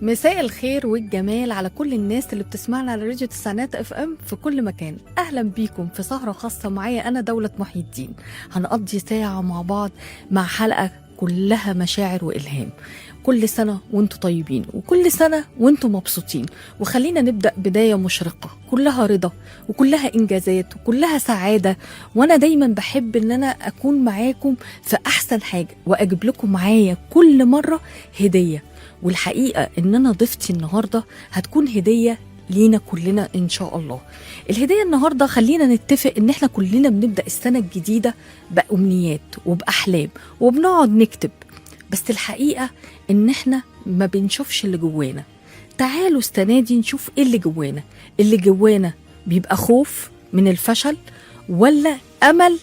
مساء الخير والجمال على كل الناس اللي بتسمعنا على راديو تسعينات اف ام في كل مكان. اهلا بيكم في سهرة خاصة معايا انا دولة محي الدين. هنقضي ساعة مع بعض مع حلقة كلها مشاعر والهام. كل سنة وانتم طيبين وكل سنة وانتم مبسوطين، وخلينا نبدأ بداية مشرقة كلها رضا وكلها إنجازات وكلها سعادة. وأنا دايما بحب إن أنا أكون معاكم في أحسن حاجة وأجيب لكم معايا كل مرة هدية. والحقيقة إن أنا ضيفتي النهاردة هتكون هدية لينا كلنا إن شاء الله. الهدية النهاردة خلينا نتفق إن إحنا كلنا بنبدأ السنة الجديدة بأمنيات وبأحلام وبنقعد نكتب، بس الحقيقة إن إحنا ما بنشوفش اللي جوانا. تعالوا السنة دي نشوف إيه اللي جوانا. اللي جوانا بيبقى خوف من الفشل، ولا أمل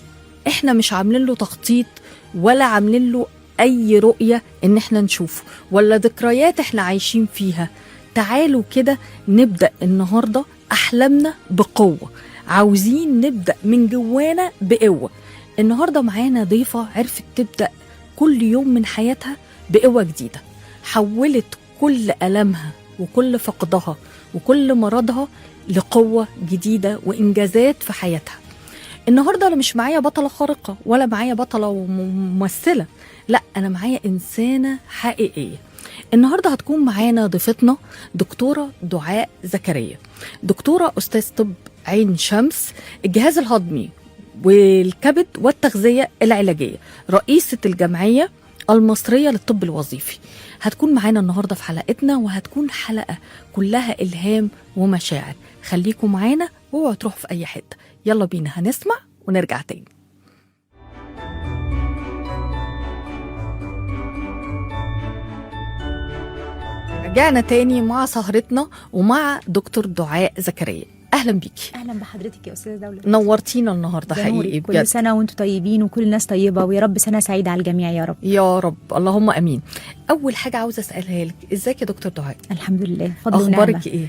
إحنا مش عاملين له تخطيط ولا عاملين له أي رؤية إن إحنا نشوفه، ولا ذكريات إحنا عايشين فيها. تعالوا كده نبدأ النهاردة أحلامنا بقوة، عاوزين نبدأ من جوانا بقوة. النهاردة معانا ضيفة عرفت تبدأ كل يوم من حياتها بقوة جديدة، حولت كل ألمها وكل فقدها وكل مرضها لقوة جديدة وإنجازات في حياتها. النهاردة أنا مش معايا بطلة خارقة ولا معايا بطلة وممثلة، لا أنا معايا إنسانة حقيقية. النهاردة هتكون معانا ضيفتنا دكتورة دعاء زكريا، دكتورة أستاذ طب عين شمس، الجهاز الهضمي والكبد والتغذية العلاجية، رئيسة الجمعية المصرية للطب الوظيفي. هتكون معانا النهاردة في حلقتنا، وهتكون حلقة كلها إلهام ومشاعر. خليكم معانا واوعوا تروحوا في أي حتة. يلا بينا هنسمع ونرجع تاني. رجعنا تاني مع سهرتنا ومع دكتور دعاء زكريا. اهلا بيكي. اهلا بحضرتك يا استاذه دوله، نورتينا النهارده حقيقي بجد. كل سنه وانتم طيبين وكل الناس طيبه، ويا رب سنه سعيده على الجميع يا رب يا رب، اللهم امين. اول حاجه عاوزه اسالها لك، ازيك يا دكتور دعاء؟ الحمد لله، فضل ونعمه. اخبارك ايه؟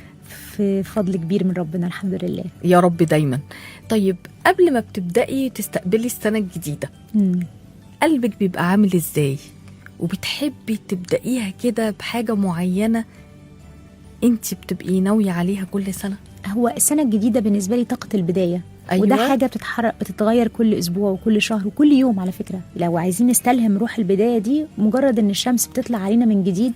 في فضل كبير من ربنا، الحمد لله يا رب دايما. طيب قبل ما بتبداي تستقبلي السنه الجديده، قلبك بيبقى عامل ازاي؟ وبتحبي تبدايها كده بحاجه معينه انت بتبقي ناويه عليها كل سنه؟ هو السنه الجديده بالنسبه لي طاقه البدايه. أيوة. وده حاجه بتتغير كل اسبوع وكل شهر وكل يوم على فكره. لو عايزين نستلهم روح البدايه دي، مجرد ان الشمس بتطلع علينا من جديد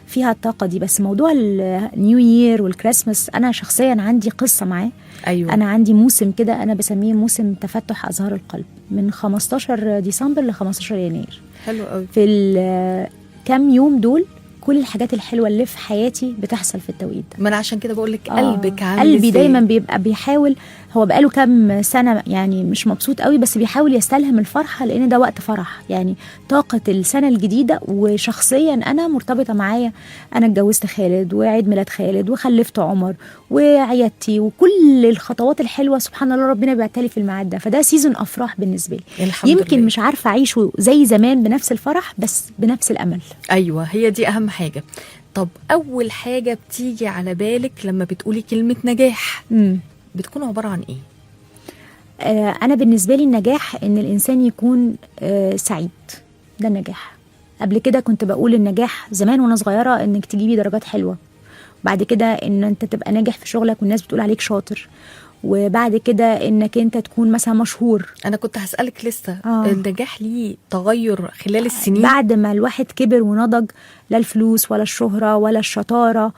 فيها الطاقه دي. بس موضوع النيو يير والكريسماس انا شخصيا عندي قصه معاه. أيوة. انا عندي موسم كده انا بسميه موسم تفتح ازهار القلب، من 15 ديسمبر ل 15 يناير. حلو قوي. في الكام يوم دول كل الحاجات الحلوه اللي في حياتي بتحصل في التوقيت ده. ما انا عشان كده بقول لك قلبك عامل قلبي ازاي؟ دايما بيبقى بيحاول، هو بقاله كام سنه يعني مش مبسوط قوي، بس بيحاول يستلهم الفرحه لان ده وقت فرح، يعني طاقه السنه الجديده. وشخصيا انا مرتبطه معايا، انا اتجوزت خالد وعيد ميلاد خالد وخلفت عمر وعيادتي وكل الخطوات الحلوه سبحان الله ربنا بيعتلي في الميعاد ده. فده سيزون افراح بالنسبه لي. الحمد يمكن لله. مش عارفه اعيشه زي زمان بنفس الفرح، بس بنفس الامل. ايوه هي دي اهم حاجه. طب اول حاجه بتيجي على بالك لما بتقولي كلمه نجاح بتكون عباره عن ايه؟ انا بالنسبه لي النجاح ان الانسان يكون سعيد، ده النجاح. قبل كده كنت بقول النجاح زمان وانا صغيره انك تجيبي درجات حلوه، بعد كده ان انت تبقى ناجح في شغلك والناس بتقول عليك شاطر، وبعد كده انك انت تكون مثلا مشهور. انا كنت هسألك لسه النجاح ليه تغير خلال السنين بعد ما الواحد كبر ونضج، لا الفلوس ولا الشهرة ولا الشطارة،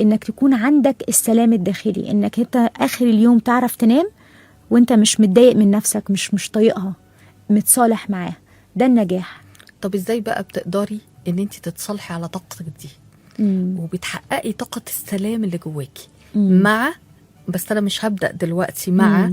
انك تكون عندك السلام الداخلي، انك انت اخر اليوم تعرف تنام وانت مش متضايق من نفسك، مش طايقها، متصالح معاها، ده النجاح. طب ازاي بقى بتقدري ان انت تتصالحي على طاقتك دي وبتحققي طاقة السلام اللي جواكي مع، بس انا مش هبدأ دلوقتي مع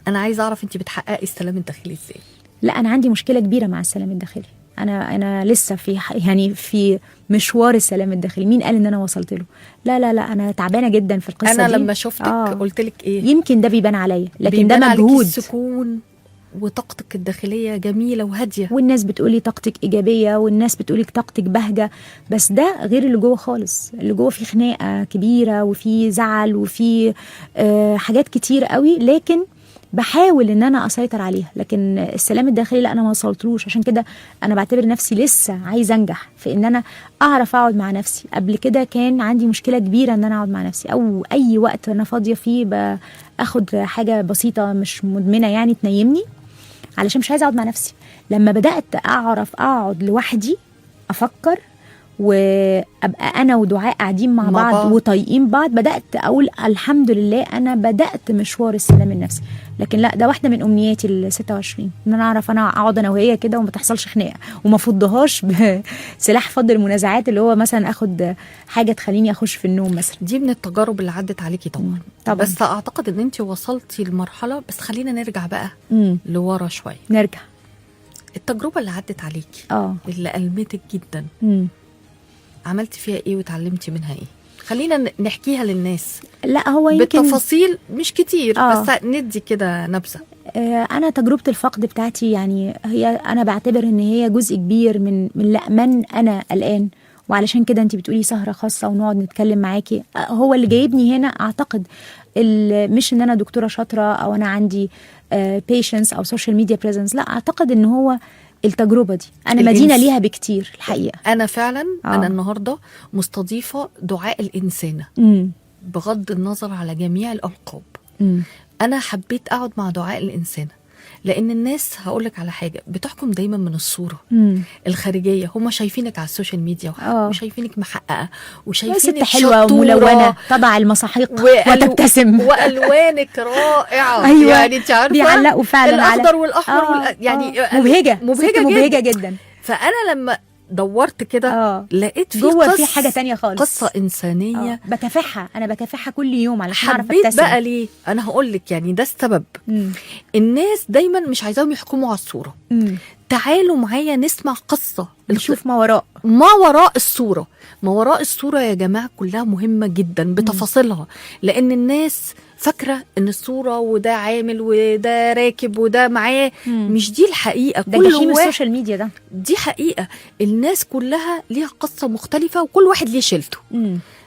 انا عايزه اعرف انت بتحققي السلام الداخلي ازاي؟ لا انا عندي مشكله كبيره مع السلام الداخلي. انا لسه في يعني في مشوار السلام الداخلي. مين قال ان انا وصلت له؟ لا لا لا انا تعبانه جدا في القصه دي. انا لما شفتك قلت لك ايه، يمكن ده بيبان عليا، لكن ده مجهود. السكون وطاقتك الداخليه جميله وهاديه، والناس بتقولي طاقتك ايجابيه، والناس بتقولي طاقتك بهجه، بس ده غير اللي جوه خالص. اللي جوه فيه خناقه كبيره وفيه زعل وفيه حاجات كتير قوي. لكن بحاول ان انا اسيطر عليها، لكن السلام الداخلي لا، انا ما وصلتلوش. عشان كده انا بعتبر نفسي لسه عايزه انجح في ان انا اعرف اقعد مع نفسي. قبل كده كان عندي مشكله كبيره ان انا اقعد مع نفسي، او اي وقت انا فاضيه فيه باخد حاجه بسيطه مش مدمنه يعني تنيمني، علشان مش عايزه اقعد مع نفسي. لما بدات اعرف اقعد لوحدي افكر، وابقى انا ودعاء قاعدين مع بعض وطايقين بعض، بدات اقول الحمد لله انا بدات مشوار السلام النفسي. لكن لا، ده واحده من امنياتي ال 26، ان انا اعرف انا اقعد انا وهي كده وما تحصلش خناقه، وما افضهاش بسلاح فض المنازعات، اللي هو مثلا اخد حاجه تخليني اخش في النوم مثلا. دي من التجارب اللي عدت عليكي طبعا. طبعا. بس اعتقد ان انت وصلتي لمرحله، بس خلينا نرجع بقى لورا شويه. نرجع. التجربه اللي عدت عليكي اللي ألمتك جدا، عملتي فيها ايه وتعلمتي منها ايه؟ خلينا نحكيها للناس. لا هو يمكن بالتفاصيل مش كتير، بس ندي كده نبذه. انا تجربه الفقد بتاعتي يعني هي انا بعتبر ان هي جزء كبير من انا الان، وعلشان كده انت بتقولي سهره خاصه ونقعد نتكلم معاكي. هو اللي جايبني هنا اعتقد مش ان انا دكتوره شاطره او انا عندي patience او social media presence، لا اعتقد ان هو التجربه دي انا مدينه ليها بكتير الحقيقه. انا فعلا انا النهارده مستضيفه دعاء الانسانه، بغض النظر على جميع الالقاب. انا حبيت اقعد مع دعاء الانسانه لان الناس هقولك على حاجه بتحكم دايما من الصوره الخارجيه. هم شايفينك على السوشيال ميديا وشايفينك محققه وشايفينك حلوه وملونه، تضع المساحيق وتبتسم والوانك رائعه. أيوة. يعني انت عارفه بيعلقوا فعلا الاخضر والاحمر يعني مبهجه جدا. فانا لما دورت كده لقيت في جوه في حاجه تانية خالص، قصه انسانيه بكافحها كل يوم علشان اعرف حبيت ابتسم. بقى ليه؟ انا هقول لك يعني ده السبب. الناس دايما مش عايزاهم يحكموا على الصوره. تعالوا معايا نسمع قصه، نشوف ما وراء الصوره. ما وراء الصوره يا جماعه كلها مهمه جدا بتفاصيلها، لان الناس فاكره ان الصوره وده عامل وده راكب وده معاه، مش دي الحقيقه. ده جحيم السوشيال ميديا ده، دي حقيقه. الناس كلها ليها قصه مختلفه وكل واحد ليه شيلته.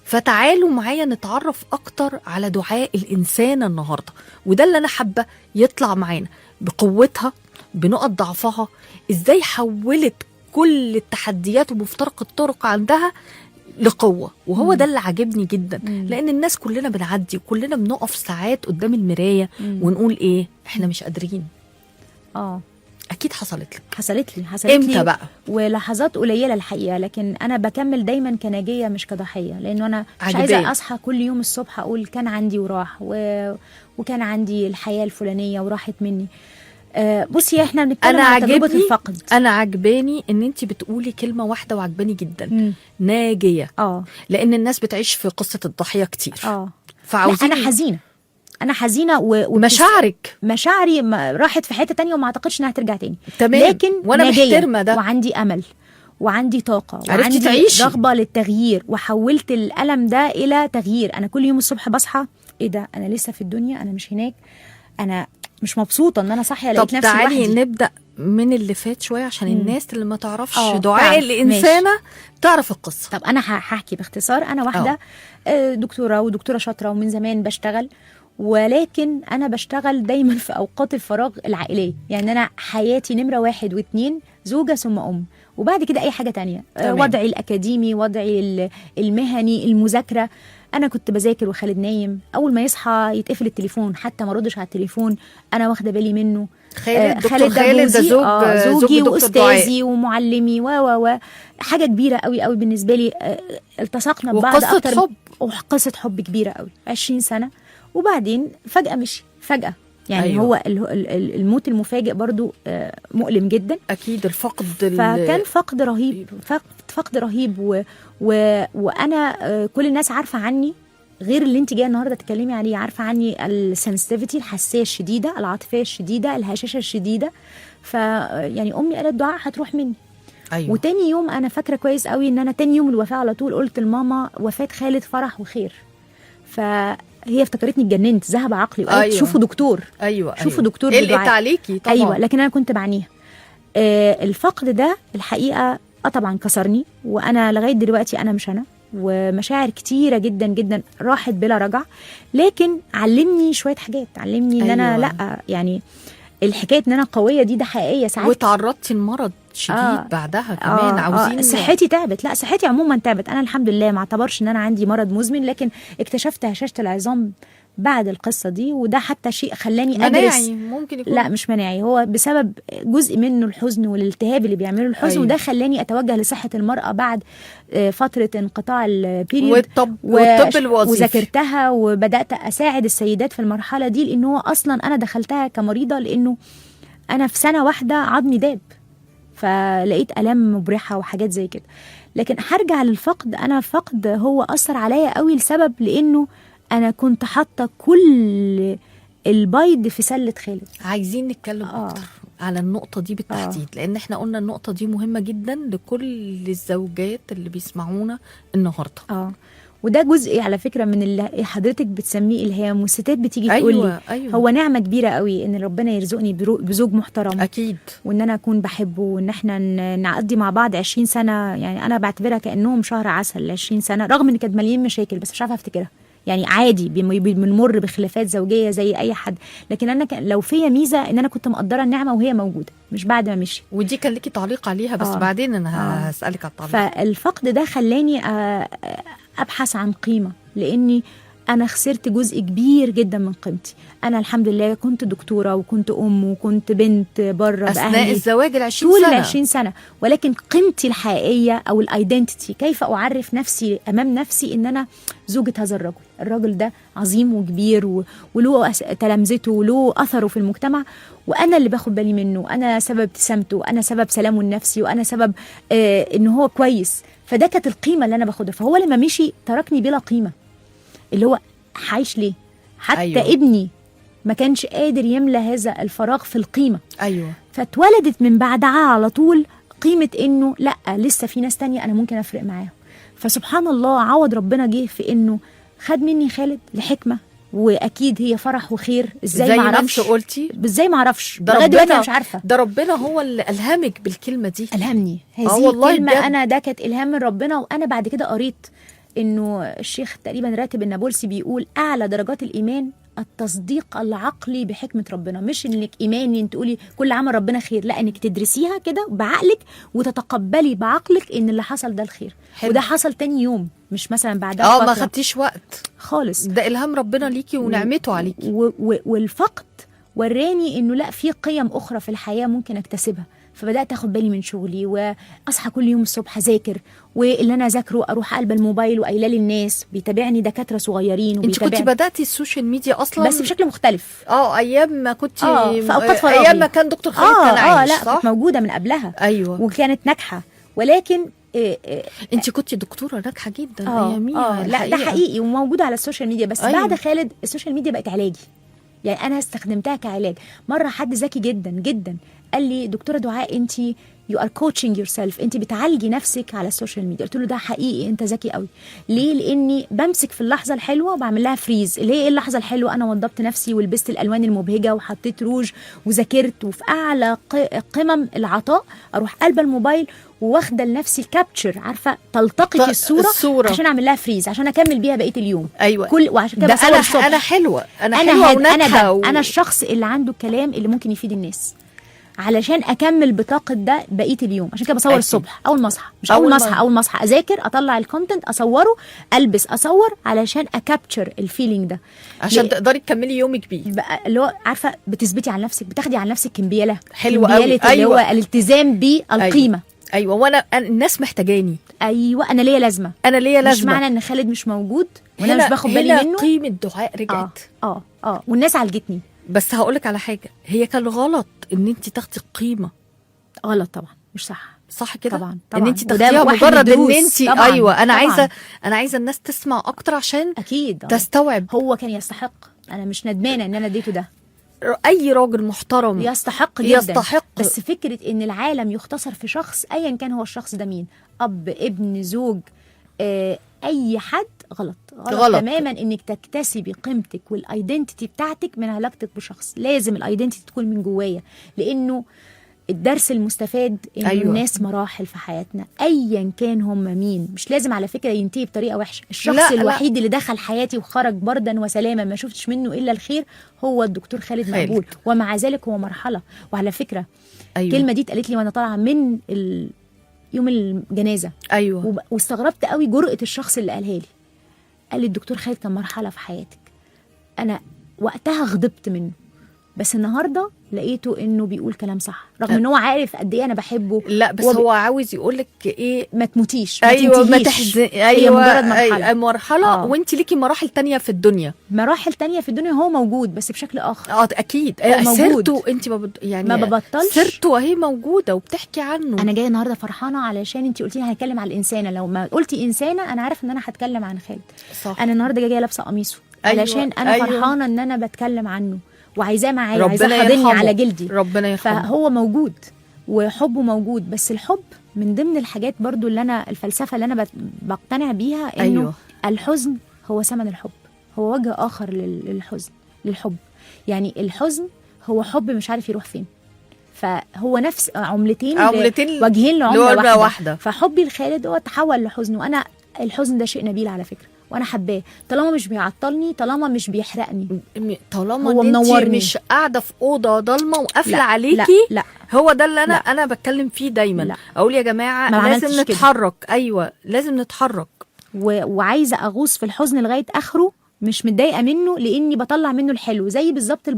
فتعالوا معايا نتعرف اكتر على دعاء الانسانه النهارده، وده اللي انا حابه يطلع معانا بقوتها، بنقط ضعفها، ازاي حولت كل التحديات ومفترق الطرق عندها لقوة. وهو ده اللي عجبني جدا، لأن الناس كلنا بنعدي وكلنا بنقف ساعات قدام المراية ونقول إيه؟ إحنا مش قادرين. أكيد حصلت لي إمتى بقى؟ ولحظات قليلة الحقيقة، لكن أنا بكمل دايما كناجية مش كضحية، لأنه أنا مش عايزة أصحى كل يوم الصبح أقول كان عندي وراح وكان عندي الحياة الفلانية وراحت مني. بصي احنا بنتكلم عن تجربة الفقد. انا عجباني ان انت بتقولي كلمة واحدة وعجباني جدا، ناجية. لان الناس بتعيش في قصة الضحية كتير. فعاوزين انا حزينة مشاعري راحت في حتة تانية وما اعتقدش انها هترجع تاني. تمام. لكن وانا محترمة ده، وعندي امل وعندي طاقة وعندي تعيشي. رغبة للتغيير، وحولت الألم ده الى تغيير. انا كل يوم الصبح بصحى ايه ده، انا لسه في الدنيا، انا مش هناك، انا مش مبسوطه ان انا صاحيه لقيت نفسي لوحدي. طب تعالي نبدا من اللي فات شويه عشان الناس اللي ما تعرفش دعاء الانسانه تعرف القصه. طب انا هحكي باختصار. انا واحده دكتوره شاطره ومن زمان بشتغل، ولكن انا بشتغل دايما في اوقات الفراغ العائليه. يعني انا حياتي نمره 1 و2 زوجه ثم ام، وبعد كده اي حاجه تانية. وضعي الاكاديمي، وضعي المهني، المذاكره. انا كنت بذاكر وخالد نايم، اول ما يصحى يتقفل التليفون، حتى ما ردش على التليفون، انا واخده بالي منه. خالد ده زوجي واستاذي ومعلمي و حاجه كبيره قوي قوي بالنسبه لي. التصقنا ببعض اكتر، وقصه حب كبيره قوي 20 سنه. وبعدين فجاه مشي فجاه يعني. أيوة. هو الموت المفاجئ برضو مؤلم جدا. اكيد الفقد فكان فقد رهيب وانا كل الناس عارفه عني، غير اللي انت جايه النهارده تتكلمي عليه، عارفه عني السنسيتيفيتي، الحساسيه الشديده، العاطفيه الشديده، الهشاشه الشديده. يعني امي قالت دعاء هتروح مني. أيوة. وتاني يوم انا فاكره كويس قوي ان انا تاني يوم الوفاه على طول قلت لماما وفاه خالد فرح وخير. هي افتكرتني اتجننت، ذهب عقلي وقالت أيوة. شوفوا دكتور. شوفوا دكتور قلقت عليكي طبعا. ايوه، لكن انا كنت بعنيها. الفقد ده الحقيقه طبعا كسرني، وانا لغايه دلوقتي انا مش انا. ومشاعر كتيره جدا جدا راحت بلا رجع، لكن علمني شويه حاجات، علمني ان انا لا يعني الحكايه ان انا قويه دي ده حقيقيه ساعات. وتعرضتي لمرض شديد بعدها كمان. عاوزين صحتي تعبت، لا صحتي عموما تعبت، انا الحمد لله ما اعتبرش ان انا عندي مرض مزمن، لكن اكتشفت هشاشه العظام بعد القصه دي، وده حتى شيء خلاني ادرس. ممكن يكون لا مش مناعي، هو بسبب جزء منه الحزن والالتهاب اللي بيعمله الحزن. أيوة. وده خلاني اتوجه لصحه المراه بعد فتره انقطاع البيريود والطب الوظيفي، وذاكرتها وبدات اساعد السيدات في المرحله دي، لانه اصلا انا دخلتها كمريضه، لانه انا في سنه واحده عظمي داب، فلقيت الام مبرحه وحاجات زي كده. لكن هرجع للفقد، انا الفقد هو اثر عليا قوي لسبب، لانه انا كنت حاطه كل البيض في سله خالد. عايزين نتكلم اكتر على النقطه دي بالتحديد، لان احنا قلنا النقطه دي مهمه جدا لكل الزوجات اللي بيسمعونا النهارده. وده جزء على فكره من اللي حضرتك بتسميه الهام، والستات بتيجي تقول لي أيوة. هو نعمه كبيره قوي ان ربنا يرزقني بزوج محترم، اكيد، وان انا اكون بحبه، وان احنا نقضي مع بعض 20 سنه، يعني انا بعتبرها كانهم شهر عسل 20 سنه، رغم ان كانت مليان مشاكل بس مش عارفه افتكرها. يعني عادي بنمر بخلافات زوجيه زي اي حد، لكن انا لو فيا ميزه ان انا كنت مقدره النعمه وهي موجوده مش بعد ما مشي. ودي كان ليكي تعليق عليها بس بعدين انا هسالك على التعليق. فالفقد ده خلاني ابحث عن قيمه، لاني انا خسرت جزء كبير جدا من قيمتي. انا الحمد لله كنت دكتوره وكنت ام وكنت بنت بره اثناء الزواج ال20 طول سنه 20 سنه، ولكن قيمتي الحقيقيه او الايدنتيتي، كيف اعرف نفسي امام نفسي ان انا زوجة هذا الرجل ده عظيم وكبير وله تلامذته وله اثره في المجتمع، وانا اللي باخد بالي منه، انا سبب ابتسامته، وانا سبب سلامه النفسي، وانا سبب ان هو كويس. فده كانت القيمه اللي انا باخدها. فهو لما مشي تركني بلا قيمه، اللي هو عايش ليه؟ حتى أيوة. ابني ما كانش قادر يملى هذا الفراغ في القيمه. ايوه. فاتولدت من بعدها على طول قيمه انه لا، لسه في ناس تانية انا ممكن افرق معاهم. فسبحان الله عوض ربنا جه في انه خد مني خالد لحكمه، واكيد هي فرح وخير. ازاي ما اعرفش؟ قلتي ازاي ما اعرفش؟ ده لغايه دلوقتي ربنا مش عارفه. ده ربنا هو اللي الهمك بالكلمه دي، الهمني هذه والله الكلمه بجد. انا ده كانت الهام من ربنا. وانا بعد كده قريت انه الشيخ تقريبا راتب النابلسي بيقول اعلى درجات الايمان التصديق العقلي بحكمه ربنا، مش انك ايماني انت تقولي كل عمل ربنا خير، لا انك تدرسيها كده بعقلك وتتقبلي بعقلك ان اللي حصل ده الخير. حلو. وده حصل تاني يوم، مش مثلا بعدها فتره. ما خدتيش وقت خالص، ده الهام ربنا ليكي ونعمته عليكي. والفقد وراني انه لا، في قيم اخرى في الحياه ممكن اكتسبها. فبدات اخد بالي من شغلي، واصحى كل يوم الصبح اذاكر، واللي انا اذاكره اروح قلب الموبايل وقايله للناس، بيتابعني دكاتره صغيرين. انت كنت بداتي السوشيال ميديا اصلا بس بشكل مختلف. ايام ما كنت في اوقات فراغي، ايام ما كان دكتور خالد كان عايش، لا صح؟ كنت موجوده من قبلها. ايوه، وكانت ناجحه، ولكن انت كنت دكتوره ناجحه جدا اياميها. لا ده حقيقي وموجوده على السوشيال ميديا. بس بعد خالد السوشيال ميديا بقت علاجي، يعني انا استخدمتها كعلاج. مره حد ذكي جدا جدا قال لي دكتوره دعاء انت you are coaching yourself، انت بتعالجي نفسك على السوشيال ميديا. قلت له ده حقيقي، انت ذكي قوي. ليه؟ لاني بمسك في اللحظه الحلوه وبعمل لها فريز. اللي هي ايه اللحظه الحلوه؟ انا وضبت نفسي ولبست الالوان المبهجه وحطيت روج وذاكرت، وفي اعلى قمم العطاء اروح قلب الموبايل واخده لنفسي كابتشر، عارفه تلتقط الصوره عشان اعمل لها فريز عشان اكمل بيها بقيه اليوم. ايوه، وعشان كده انا حلوه، انا حلوه وناجحه. انا الشخص اللي عنده الكلام اللي ممكن يفيد الناس، علشان اكمل بطاقه ده بقيه اليوم. عشان كده بصور الصبح اول ما اصحى، مش اول ما اصحى اذاكر، اطلع الكونتنت اصوره، البس اصور، علشان اكابتشر الفيلينج ده، عشان تقدري تكملي يومك بيه. اللي هو عارفه بتثبتي على نفسك، بتاخدي على نفسك كمبياله حلوه قوي. اللي هو الالتزام بالقيمه. ايوه، وانا الناس محتاجاني. ايوه، انا ليا لازمه. مش معنى ان خالد مش موجود وانا مش باخد بالي منه. قيمه دعاء رجعت. والناس عالجتني. بس هقولك على حاجه، هي كان غلط ان انت تاخدي قيمه. غلط طبعا، مش صح كده. طبعا ان انت تاخديها مجرد ان انت ايوه. انا عايزه الناس تسمع اكتر عشان اكيد تستوعب. هو كان يستحق، انا مش ندمانه ان انا اديته ده. اي راجل محترم يستحق جدا، يستحق. بس فكره ان العالم يختصر في شخص ايا كان هو الشخص ده مين، اب، ابن، زوج، اي حد، غلط تماما. انك تكتسبي قيمتك والايدنتيتي بتاعتك من علاقتك بشخص. لازم الايدنتيتي تكون من جوايا، لانه الدرس المستفاد إن أيوة. الناس مراحل في حياتنا أيا كان هم مين، مش لازم على فكرة ينتهي بطريقة وحشة. الشخص لا الوحيد اللي دخل حياتي وخرج بردا وسلاما ما شفتش منه إلا الخير هو الدكتور خالد مقبول، ومع ذلك هو مرحلة. وعلى فكرة الكلمة دي اتقالت لي وأنا طالعة من يوم الجنازة. أيوة. واستغربت قوي جرأة الشخص اللي قالها لي. قال لي الدكتور خالد كان مرحلة في حياتك. أنا وقتها غضبت منه، بس النهارده لقيته انه بيقول كلام صح، رغم ان هو عارف قد ايه انا بحبه. لا بس هو عاوز يقولك ايه، ما تموتيش، ايوه ما تحزن، ايوه هي مجرد مرحله وانت ليكي مراحل تانية في الدنيا. مراحل تانية في الدنيا، هو موجود بس بشكل اخر. اكيد سيرته انت يعني ما ببطلش، سيرته اهي موجوده وبتحكي عنه. انا جايه النهارده فرحانه علشان انت قلتي لي هنتكلم على الانسانه، لو ما قلتي انسانه انا عارف ان انا هتكلم عن خالد. صح. انا النهارده جايه لابسه قميصه علشان انا فرحانه ان انا بتكلم عنه وعايزاه معايا، عايزاه حاضني على جلدي. ربنا يرحمه. فهو موجود وحبه موجود، بس الحب من ضمن الحاجات برضو اللي انا الفلسفه اللي انا بقتنع بيها انه الحزن هو ثمن الحب، هو وجه اخر للحب. يعني الحزن هو حب مش عارف يروح فين، فهو نفس عملتين وجهين لعمله واحده. فحبي لخالد هو تحول لحزن، وانا الحزن ده شيء نبيل على فكره، وانا حباه طالما مش بيعطلني، طالما مش بيحرقني، طالما هو منورني، مش قاعده في اوضه ضلمه وقافله عليكي. لا هو ده اللي انا بتكلم فيه دايما. لا. اقول يا جماعه لازم نتحرك كده. ايوه لازم نتحرك. وعايزه اغوص في الحزن لغايه اخره، مش متضايقه منه لاني بطلع منه الحلو. زي بالظبط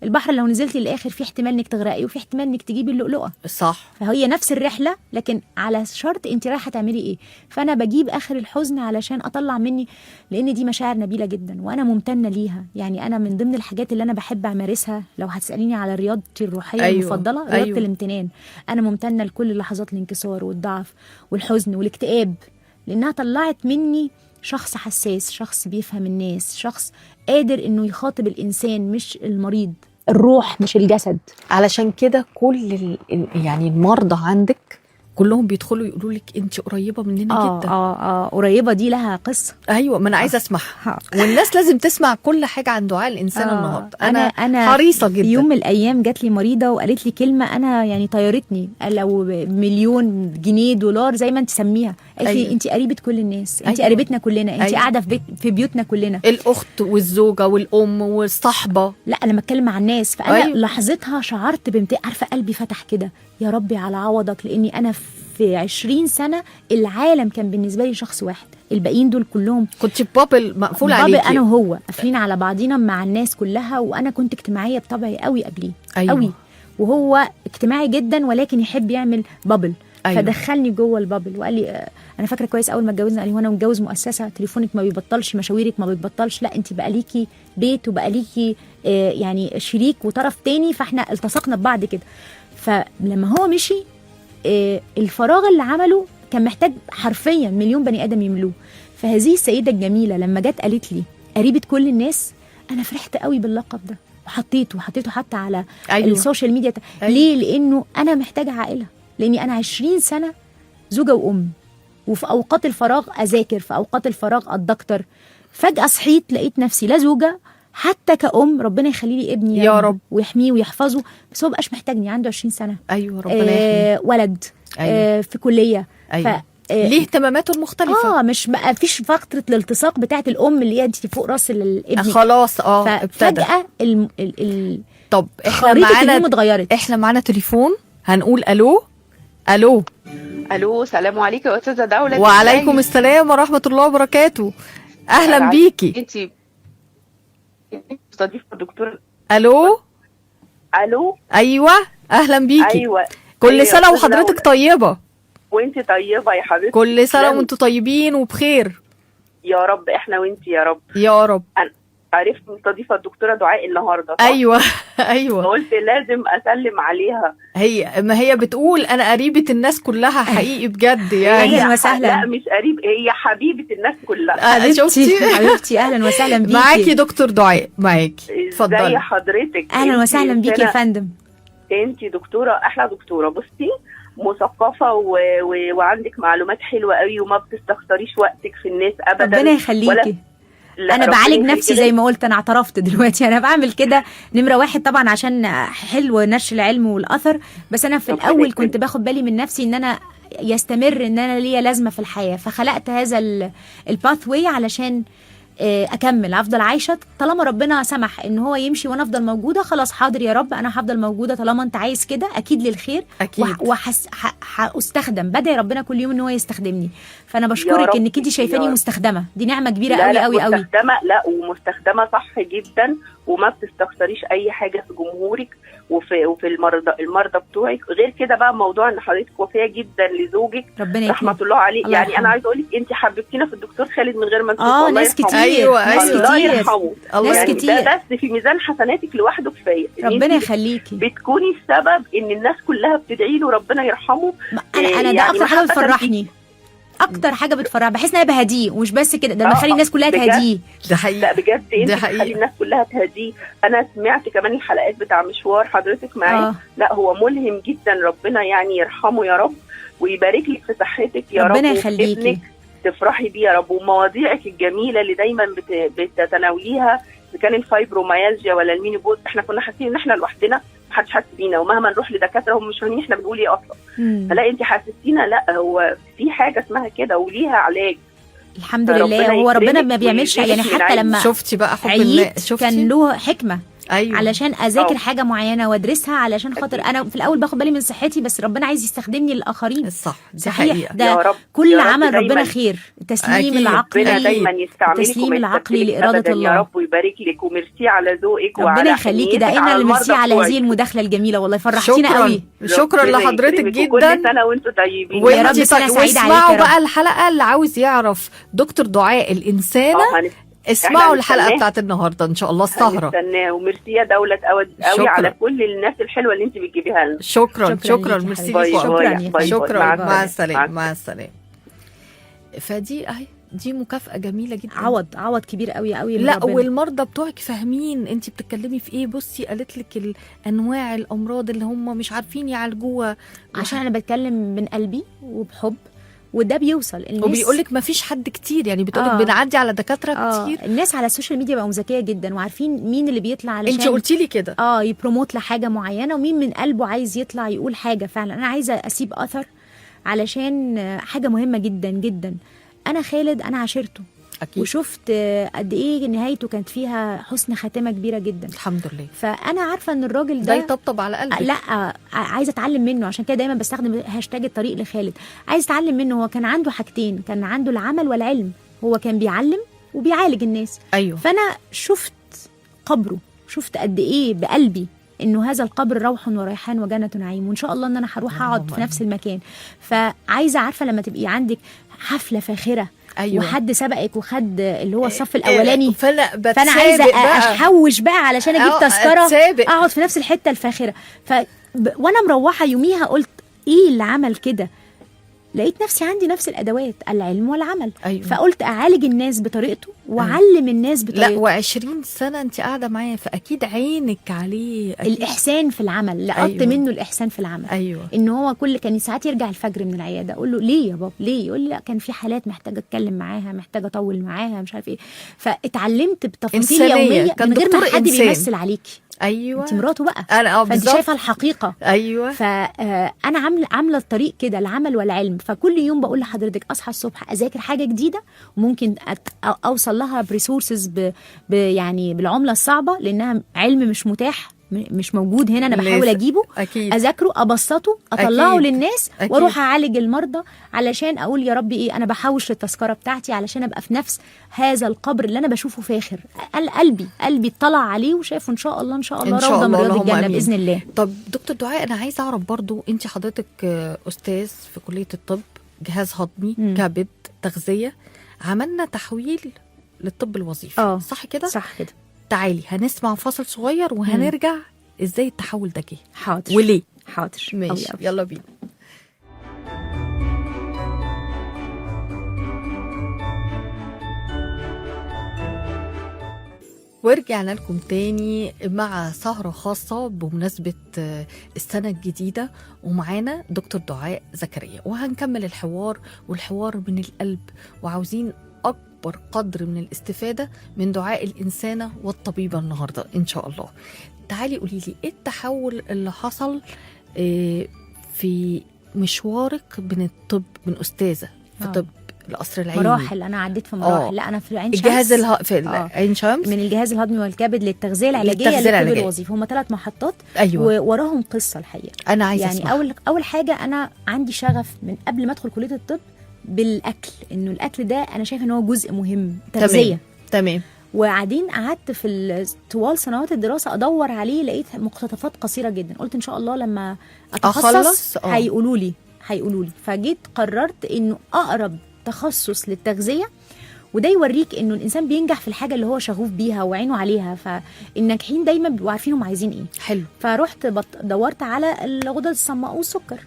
البحر لو نزلتي للاخر في احتمال انك تغرقي وفي احتمال انك تجيبي اللؤلؤه. صح. فهي نفس الرحله، لكن على شرط انت رايحه تعملي ايه. فانا بجيب اخر الحزن علشان اطلع مني، لان دي مشاعر نبيله جدا وانا ممتنه ليها. يعني انا من ضمن الحاجات اللي انا بحب امارسها، لو هتساليني على رياضتي الروحيه المفضله، رياضه الامتنان. انا ممتنه لكل لحظات الانكسار والضعف والحزن والاكتئاب، لانها طلعت مني شخص حساس، شخص بيفهم الناس، شخص قادر انه يخاطب الانسان مش المريض، الروح مش الجسد. علشان كده كل يعني المرضى عندك كلهم بيدخلوا يقولوا لك انت قريبه مننا جدا. قريبه دي لها قصه. ايوه ما انا عايزه اسمعها. والناس لازم تسمع كل حاجه عن دعاء الانسان النهارده. انا حريصه جدا. يوم من الايام جات لي مريضه وقالت لي كلمه انا يعني طيرتني، لو مليون جنيه دولار زي ما انت سميها. قالت لي انت قريبه كل الناس، انت قريبتنا كلنا، انت قاعده في بيوتنا كلنا، الاخت والزوجه والام والصحبه. لا انا بتكلم مع الناس. فانا لحظتها شعرت عارفه قلبي فتح كده، يا ربي على عوضك، لاني انا في 20 سنه العالم كان بالنسبه لي شخص واحد، الباقيين دول كلهم كنت بابل مقفول عليكي. بابل انا وهو قافلين على بعضينا مع الناس كلها، وانا كنت اجتماعيه بطبعي قوي قبليه. قوي. وهو اجتماعي جدا ولكن يحب يعمل بابل. فدخلني جوه البابل وقال لي انا فاكره كويس اول ما اتجوزنا، قال لي وانا متجوز مؤسسه، تليفونك ما بيبطلش، مشاويرك ما بتبطلش، لا انت بقى ليكي بيت وبقى ليكي يعني شريك وطرف تاني، فاحنا التصقنا ببعض كده. فلما هو مشي الفراغ اللي عمله كان محتاج حرفيا مليون بني ادم يملوه. فهذه السيده الجميله لما جت قالت لي قريبه كل الناس، انا فرحت قوي باللقب ده وحطيته حتى على السوشيال ميديا. ليه؟ لانه انا محتاجه عائله، لاني انا 20 سنه زوجه وام، وفي اوقات الفراغ اذاكر، في اوقات الفراغ اتدكتور. فجاه صحيت لقيت نفسي لا زوجه حتى كأم، ربنا يخلي لي ابني يا رب ويحميه ويحفظه، بس هو بقاش محتاجني، عنده 20 سنه. ايوه ربنا يحميه. ولد. في كليه. أيوة. ليه اهتماماته المختلفه. مش بقى فيش فتره الالتصاق بتاعه الام اللي هي انت فوق راس الابن خلاص. ابتدى فجاه طب احنا معانا تليفون، هنقول الو. السلام عليكم يا استاذه دولة. وعليكم السلام ورحمه الله وبركاته. اهلا بيكي. انت مستضيفه الدكتور. الو. ايوه اهلا بيكي. ايوه كل سنه وحضرتك طيبه. وانت طيبه يا حبيبتي. كل سنه وانتوا طيبين وبخير يا رب. احنا وانت يا رب. يا رب. عرفت مستضيفه الدكتوره دعاء النهارده. ايوه قلت لازم اسلم عليها. ما هي بتقول انا قريبه الناس كلها حقيقي بجد يعني. اهلا وسهلا. لا مش قريب، هي حبيبه الناس كلها. شفتي حبيبتي؟ اهلا وسهلا بيكي. معاكي دكتور دعاء، معاكي. اتفضلي. ازي حضرتك؟ اهلا وسهلا بيكي يا فندم. انت دكتوره، احلى دكتوره. بصي مثقفه وعندك معلومات حلوه قوي، وما بتستخسريش وقتك في الناس ابدا. ربنا يخليكي. لا، انا ربنا بعالج يخليكي نفسي زي ما قلت، انا اعترفت دلوقتي انا بعمل كده. نمره واحد طبعا عشان حلو نشر العلم والاثر، بس انا في ربنا الاول يكرمك. كنت باخد بالي من نفسي ان انا يستمر ان انا ليا لازمه في الحياه، فخلقت هذا الباث واي علشان اكمل افضل عايشه. طالما ربنا سمح ان هو يمشي وانا افضل موجوده، خلاص حاضر يا رب، انا هفضل موجوده طالما انت عايز كده، اكيد للخير. أكيد. هستخدم، بدعي ربنا كل يوم ان هو يستخدمني. فانا بشكرك رب، انك انت يا شايفاني رب. مستخدمه، دي نعمه كبيره لا قوي لا قوي قوي. مستخدمة، لا ومستخدمة صح جدا، وما بتستخسريش أي حاجة في جمهورك وفي المرضى بتوعك. غير كده بقى موضوع إن حضرتك وفية جدا لزوجك ربنا رحمة يكرمك. الله عليه. الله يعني يرحمه. أنا عايزة أقول لك أنت حببتينا في الدكتور خالد من غير ما نشوفه. الله ناس يرحمه. كتير. أيوة، ناس أيوة. الله كتير. يرحمه. الله ناس يعني كتير. ده بس في ميزان حسناتك لوحده كفاية. إن ربنا أنت يخليكي. بتكوني السبب إن الناس كلها بتدعي له ربنا يرحمه. انا ده يعني اكتر حاجه محبة بتفرحني، اكتر حاجه بتفرح، بحس ان انا بهديه ومش بس كده، ده آه، بخلي الناس كلها بجد. تهديه. ده لا حقيقي. بجد انت ده بتخلي حقيقي. الناس كلها تهديه. انا سمعت كمان الحلقات بتاع مشوار حضرتك معاه. لا هو ملهم جدا، ربنا يعني يرحمه يا رب ويبارك لك في صحتك يا رب، ربنا وفي يخليكي. ابنك تفرحي بيه يا رب، ومواضيعك الجميله اللي دايما بتتناوليها، اذا كان الفايبروميالجيا ولا المينيبوز. احنا كنا حاسين ان احنا لوحدنا، محدش حاسس بينا، ومهما نروح لدكاتره هم مش فاهمين احنا بنقول ايه اصلا. فلا انت حسستينا لا هو في حاجه اسمها كده وليها علاج. الحمد لله. هو ربنا ما بيعملش يعني، حتى لما شفتي بقى حب عييت شفتي كان له حكمه. أيوة. علشان اذاكر أوه. حاجه معينه وادرسها، علشان خاطر أكيد. انا في الاول باخد بالي من صحتي، بس ربنا عايز يستخدمني للاخرين. الصح دي صحيح. حقيقة. ده يا رب كل يا رب عمل دايماً. ربنا خير. التسليم أكيد. العقلي، ربنا دايما يستعملك التسليم وما العقلي يستبدلك لإرادة أبداً الله. يا رب ويبارك لك، وميرسي على ذوقك ربنا وعلى يخليكي حنيتك دائما على الميرسي المرضى على هذه بتوعك. المداخله الجميله، والله فرحتينا شكرا قوي. شكرا ربنا لحضرتك يكرمك، جدا. وكل سنه وانتم طيبين. ويا رب وانتي سنة سعيدة عليك واسمعوا يا رب. بقى الحلقة اللي عاوز يعرف دكتور دعاء الإنسانة، اسمعوا الحلقة هنستناه. بتاعت النهاردة إن شاء الله السهرة. هنستناه. وميرسي يا دولة قوي شكرا. على كل الناس الحلوة اللي انت بتجيبيها لنا. شكرا شكراً ليكي ميرسي حبيبتي. ليكوا. شكراً يا فندم. شكرا باي. مع السلامة مع السلامة. فدي اهي دي مكافأة جميلة جدا. عوض كبير قوي قوي من لا ربنا. والمرضى بتوعك فاهمين انت بتتكلمي في ايه. بصي قالت لك انواع الامراض اللي هم مش عارفين يعالجوها، عشان انا بتكلم من قلبي وبحب، وده بيوصل الناس. وبيقول لك ما فيش حد كتير، يعني بتقول لك بنعدي على دكاترة كتير. الناس على السوشيال ميديا بقوا ذكيه جدا وعارفين مين اللي بيطلع علشان انت قلتي لي كده يبروموت لحاجه معينه، ومين من قلبه عايز يطلع يقول حاجه فعلا. انا عايزه اسيب اثر علشان حاجه مهمه جدا جدا. انا خالد انا عاشرته أكيد. وشفت قد ايه نهايته كانت فيها حسن خاتمه كبيره جدا الحمد لله. فانا عارفه ان الراجل ده ده يطبطب على قلبك. لا عايزه اتعلم منه، عشان كده دايما بستخدم هاشتاج الطريق لخالد. عايز اتعلم منه. هو كان عنده حاجتين، كان عنده العمل والعلم. هو كان بيعلم وبيعالج الناس. ايوه. فانا شفت قبره، شفت قد ايه بقلبي انه هذا القبر روح وريحان وجنة نعيم، وان شاء الله ان انا هروح اقعد في نفس المكان. فعايزه عارفه لما تبقي عندك حفله فاخره، أيوة. وحد سبقك وخد اللي هو الصف الاولاني، فانا عايزه احوش بقى علشان اجيب تذكره اقعد في نفس الحته الفاخره. وانا مروحه يوميها قلت ايه اللي عمل كده؟ لقيت نفسي عندي نفس الادوات، العلم والعمل. أيوة. فقلت اعالج الناس بطريقته واعلم الناس بطريقته. لا و20 سنه انت قاعده معايا، فاكيد عينك عليه أكيد. الاحسان في العمل، لقطت أيوة. منه الاحسان في العمل. ايوه. ان هو كان ساعات يرجع الفجر من العياده، اقول له ليه يا بابا ليه؟ يقول لي لا كان في حالات محتاجه اتكلم معاها، محتاجه اطول معاها، مش عارف ايه. فاتعلمت بتفاصيل يوميه من غير ما حد بيمثل عليكي. ايوه انت مراته بقى، انا فانت شايفه الحقيقه. ايوه. فانا عامله الطريق كده، العمل والعلم. فكل يوم بقول لحضرتك اصحى الصبح اذاكر حاجه جديده، وممكن اوصل لها بريسورسز يعني بالعمله الصعبه، لانها علم مش متاح، مش موجود هنا. انا بحاول اجيبه، أكيد. اذاكره، ابسطه، اطلعه أكيد. للناس، أكيد. واروح اعالج المرضى، علشان اقول يا ربي ايه، انا بحوش للتذكره بتاعتي علشان ابقى في نفس هذا القبر اللي انا بشوفه فاخر. قلبي اطلع عليه وشافه ان شاء الله روضه من رياض الجنه باذن الله. طب دكتور دعاء، انا عايزه اعرف برضو، انت حضرتك استاذ في كليه الطب، جهاز هضمي، كبد، تغذيه، عملنا تحويل للطب الوظيفي، صح كده؟ صح كده. تعالي هنسمع فاصل صغير وهنرجع ازاي التحول ده جه. حاضر. وليه؟ حاضر. ماشي، يلا بينا. ورجعنا لكم تاني مع سهرة خاصة بمناسبة السنة الجديدة، ومعانا دكتور دعاء زكريا، وهنكمل الحوار، والحوار من القلب، وعاوزين اكبر قدر من الاستفاده من دعاء الانسانه والطبيبه النهارده ان شاء الله. تعالي قولي لي ايه التحول اللي حصل في مشوارك من الطب، من استاذه في طب القصر العيني؟ مراحل، انا عديت في مراحل. لا انا في عين شمس، الجهاز في عين شمس، من الجهاز الهضمي والكبد للتغذيه العلاجيه للطب الوظيفي. هم 3 محطات. ايوه. ووراهم قصه الحقيقه. انا عايزه يعني أسمع. اول حاجه، انا عندي شغف من قبل ما ادخل كليه الطب بالاكل، انه الاكل ده انا شايفه ان هو جزء مهم، تغذيه. تمام. وبعدين قعدت في طوال سنوات الدراسه ادور عليه، لقيت مقتطفات قصيره جدا. قلت ان شاء الله لما اتخصص هيقولوا لي. فجيت قررت انه اقرب تخصص للتغذيه، وده يوريك انه الانسان بينجح في الحاجه اللي هو شغوف بيها وعينه عليها. فالناجحين دايما بيبقوا عارفين هم عايزين ايه. حلو. فرحت دورت على الغدد الصماء والسكر،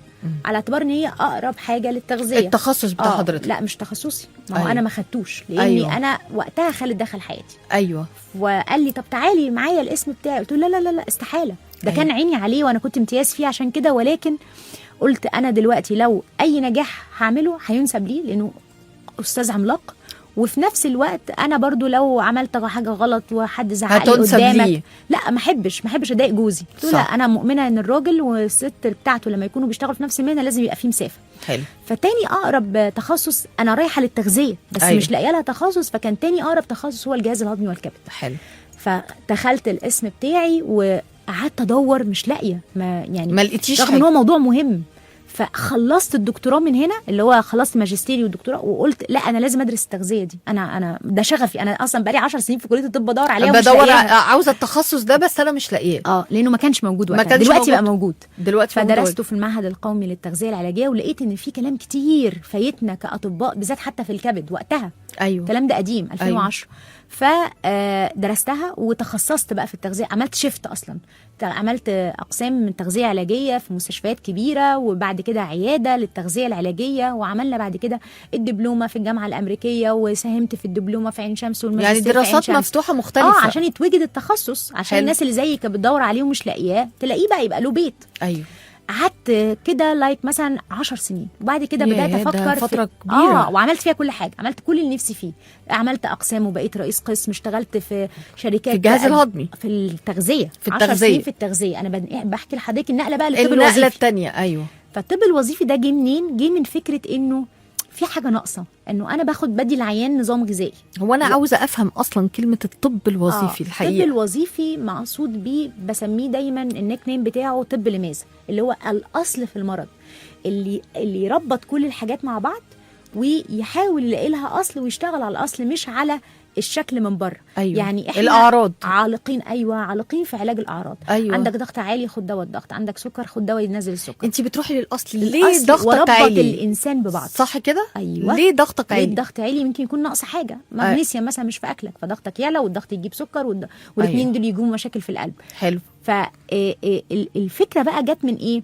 على اعتبار ان هي اقرب حاجه للتغذيه. التخصص بتاع حضرتك؟ لا مش تخصصي، ما هو أيوة. انا ما خدتوش لاني أيوة. انا وقتها خالد دخل حياتي. ايوه. وقال لي طب تعالي معايا الاسم بتاعي. قلت له لا استحاله، ده أيوة. كان عيني عليه وانا كنت امتياز فيه عشان كده. ولكن قلت انا دلوقتي لو اي نجاح هعمله هينسب لي، لانه استاذ عملاق. وفي نفس الوقت انا برضو لو عملت حاجه غلط وحد زعق لي قدامك ليه؟ لا ما احبش اضايق جوزي. قلت له لا، انا مؤمنه ان الراجل والست بتاعته لما يكونوا بيشتغلوا في نفس المهنه لازم يبقى في مسافه. حلو. فتاني اقرب تخصص، انا رايحه للتغذيه بس أيوة. مش لاقيه لها تخصص، فكان تاني اقرب تخصص هو الجهاز الهضمي والكبد. حلو. فدخلت الاسم بتاعي وقعدت ادور مش لاقيه، ما لقيتيش رغم ان هو موضوع مهم. فخلصت الدكتوراه من هنا، اللي هو خلصت ماجستيري والدكتوراه، وقلت لا انا لازم ادرس التغذيه دي. انا ده شغفي. انا اصلا بقالي 10 سنين في كليه الطب بدور عليها بدور عاوزه التخصص ده بس انا مش لاقيه. لانه ما كانش موجود وقتها. دلوقتي بقى موجود. فدرسته في المعهد القومي للتغذيه العلاجيه، ولقيت ان في كلام كتير فايتنا كاطباء، بالذات حتى في الكبد وقتها. ايوه. الكلام ده قديم 2010. أيوة. فدرستها وتخصصت بقى في التغذيه. عملت شيفت اصلا، عملت اقسام من تغذيه علاجيه في مستشفيات كبيره، وبعد كده عياده للتغذيه العلاجيه، وعملنا بعد كده الدبلومه في الجامعه الامريكيه، وساهمت في الدبلومه في عين شمس والماجستير. يعني دراسات مفتوحه مختلفه. عشان يتوجد التخصص، عشان الناس اللي زيك كانت بتدور عليه ومش لاقياه تلاقيه بقى يبقى له بيت. ايوه. قعدت كده مثلا 10 سنين، وبعد كده بدات افكر فتره كبيره. وعملت فيها كل حاجه، عملت كل اللي نفسي فيه. عملت اقسام وبقيت رئيس قسم، اشتغلت في شركات في الجهاز الهضمي، في التغذيه، في 10 سنين في التغذيه. انا بحكي لحضرتك النقله بقى للطب الوظيفي. النقله الثانيه. ايوه. فالطب الوظيفي ده جه منين؟ جه من فكره انه في حاجه ناقصه، انه انا بدي العيان نظام غذائي. هو انا عاوزه افهم اصلا كلمه الطب الوظيفي. الحقيقه الطب الوظيفي مقصود بيه، بسميه دايما النيك نيم بتاعه طب لماذا، اللي هو الاصل في المرض، اللي يربط كل الحاجات مع بعض ويحاول يلاقي لها اصل ويشتغل على الاصل، مش على الشكل من بره. أيوة. يعني احنا الاعراض عالقين. عالقين في علاج الاعراض. أيوة. عندك ضغط عالي خد دواء الضغط، عندك سكر خد دواء ينزل السكر. انت بتروحي للاصل. ليه ضغطك عالي؟ الانسان ببعض، صح كده؟ ايوه. ليه ضغطك عالي؟ الضغط عالي يمكن يكون ناقص حاجه، مغنيسيوم مثلا مش في اكلك، فضغطك يعلى والضغط يجيب سكر والاثنين دول يجيبوا مشاكل في القلب. حلو. فالفكره بقى جت من ايه؟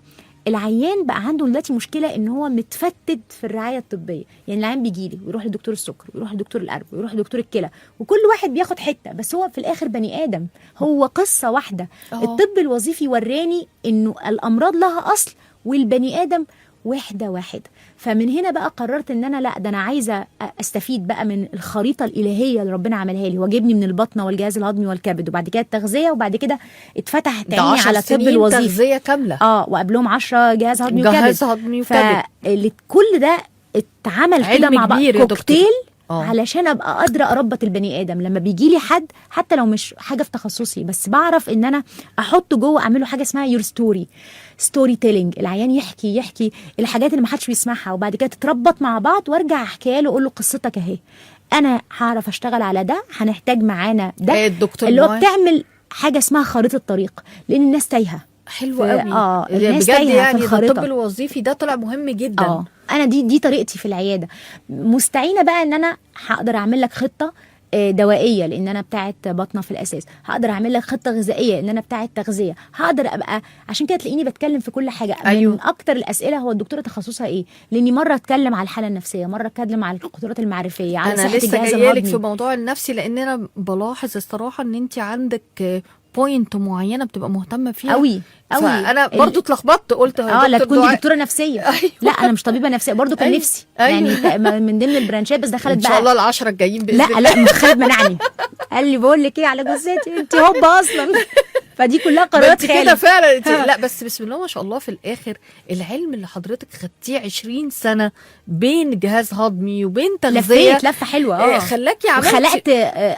العيان بقى عنده دلوقتي مشكله ان هو متفتت في الرعايه الطبيه. يعني العيان بيجي لي ويروح لدكتور السكر ويروح لدكتور القلب ويروح لدكتور الكلى، وكل واحد بياخد حته، بس هو في الاخر بني ادم، هو قصه واحده. الطب الوظيفي وراني انه الامراض لها اصل والبني ادم واحده. فمن هنا بقى قررت ان انا لا، ده انا عايزه استفيد بقى من الخريطه الالهيه اللي ربنا عملها لي، وجبني من البطنه والجهاز الهضمي والكبد، وبعد كده التغذيه، وبعد كده اتفتحت عيني على الطب الوظيفي. تغذيه كامله. وقبلهم 10 جهاز هضمي وكبد. جهاز هضمي وكبد. فكل ده اتعمل كده مع بعض كوكتيل، علشان ابقى قادره اربط البني ادم. لما بيجي لي حد حتى لو مش حاجه في تخصصي، بس بعرف ان انا احطه جوه، اعمله حاجه اسمها يور ستوري تيلينج. العيان يحكي الحاجات اللي ما حدش بيسمعها، وبعد كده تتربط مع بعض، وارجع احكيها له، اقول له قصتك اهي، انا هعرف اشتغل على ده، هنحتاج معانا ده. الدكتور اللي هو بتعمل حاجه اسمها خريطه طريق، لان الناس تايهه. حلو قوي. الناس بجد يعني الطب الوظيفي ده طلع مهم جدا. انا دي طريقتي في العياده. مستعينه بقى ان انا هقدر اعمل لك خطه دوائيه، لان انا بتاعه بطنه في الاساس، هقدر اعمل لك خطه غذائيه لان انا بتاعه تغذيه، هقدر ابقى، عشان كده تلاقيني بتكلم في كل حاجه. أيوه. من اكتر الاسئله هو الدكتوره تخصصها ايه، لاني مره اتكلم على الحاله النفسيه، مره اتكلم على القدرات المعرفيه، على انا صحه لسه الجهاز جايه لك الهضمي. في موضوع النفسي، لان انا بلاحظ الصراحه ان انت عندك بوينت معينه بتبقى مهتمه فيها قوي قوي. فانا برضو اتلخبطت، قلت لا دكتور تكوني دعاء. دكتوره نفسيه. أيوة. لا انا مش طبيبه نفسيه برضو، كان أيوة. نفسي أيوة. يعني من ضمن البرانشات، بس دخلت ان بقى شاء الله ال10 الجايين باذن الله. لا خالد منعني، قال لي بقول لك ايه على جثتي انت هوبا اصلا. فدي كلها ما قرارات انت كده خالد. فعلا لا بس بسم الله ما شاء الله، في الاخر العلم اللي حضرتك خدتيه 20 سنه بين جهاز هضمي وبين تغذيه لفيت لفه حلوه خلاكي عملتي وخلقت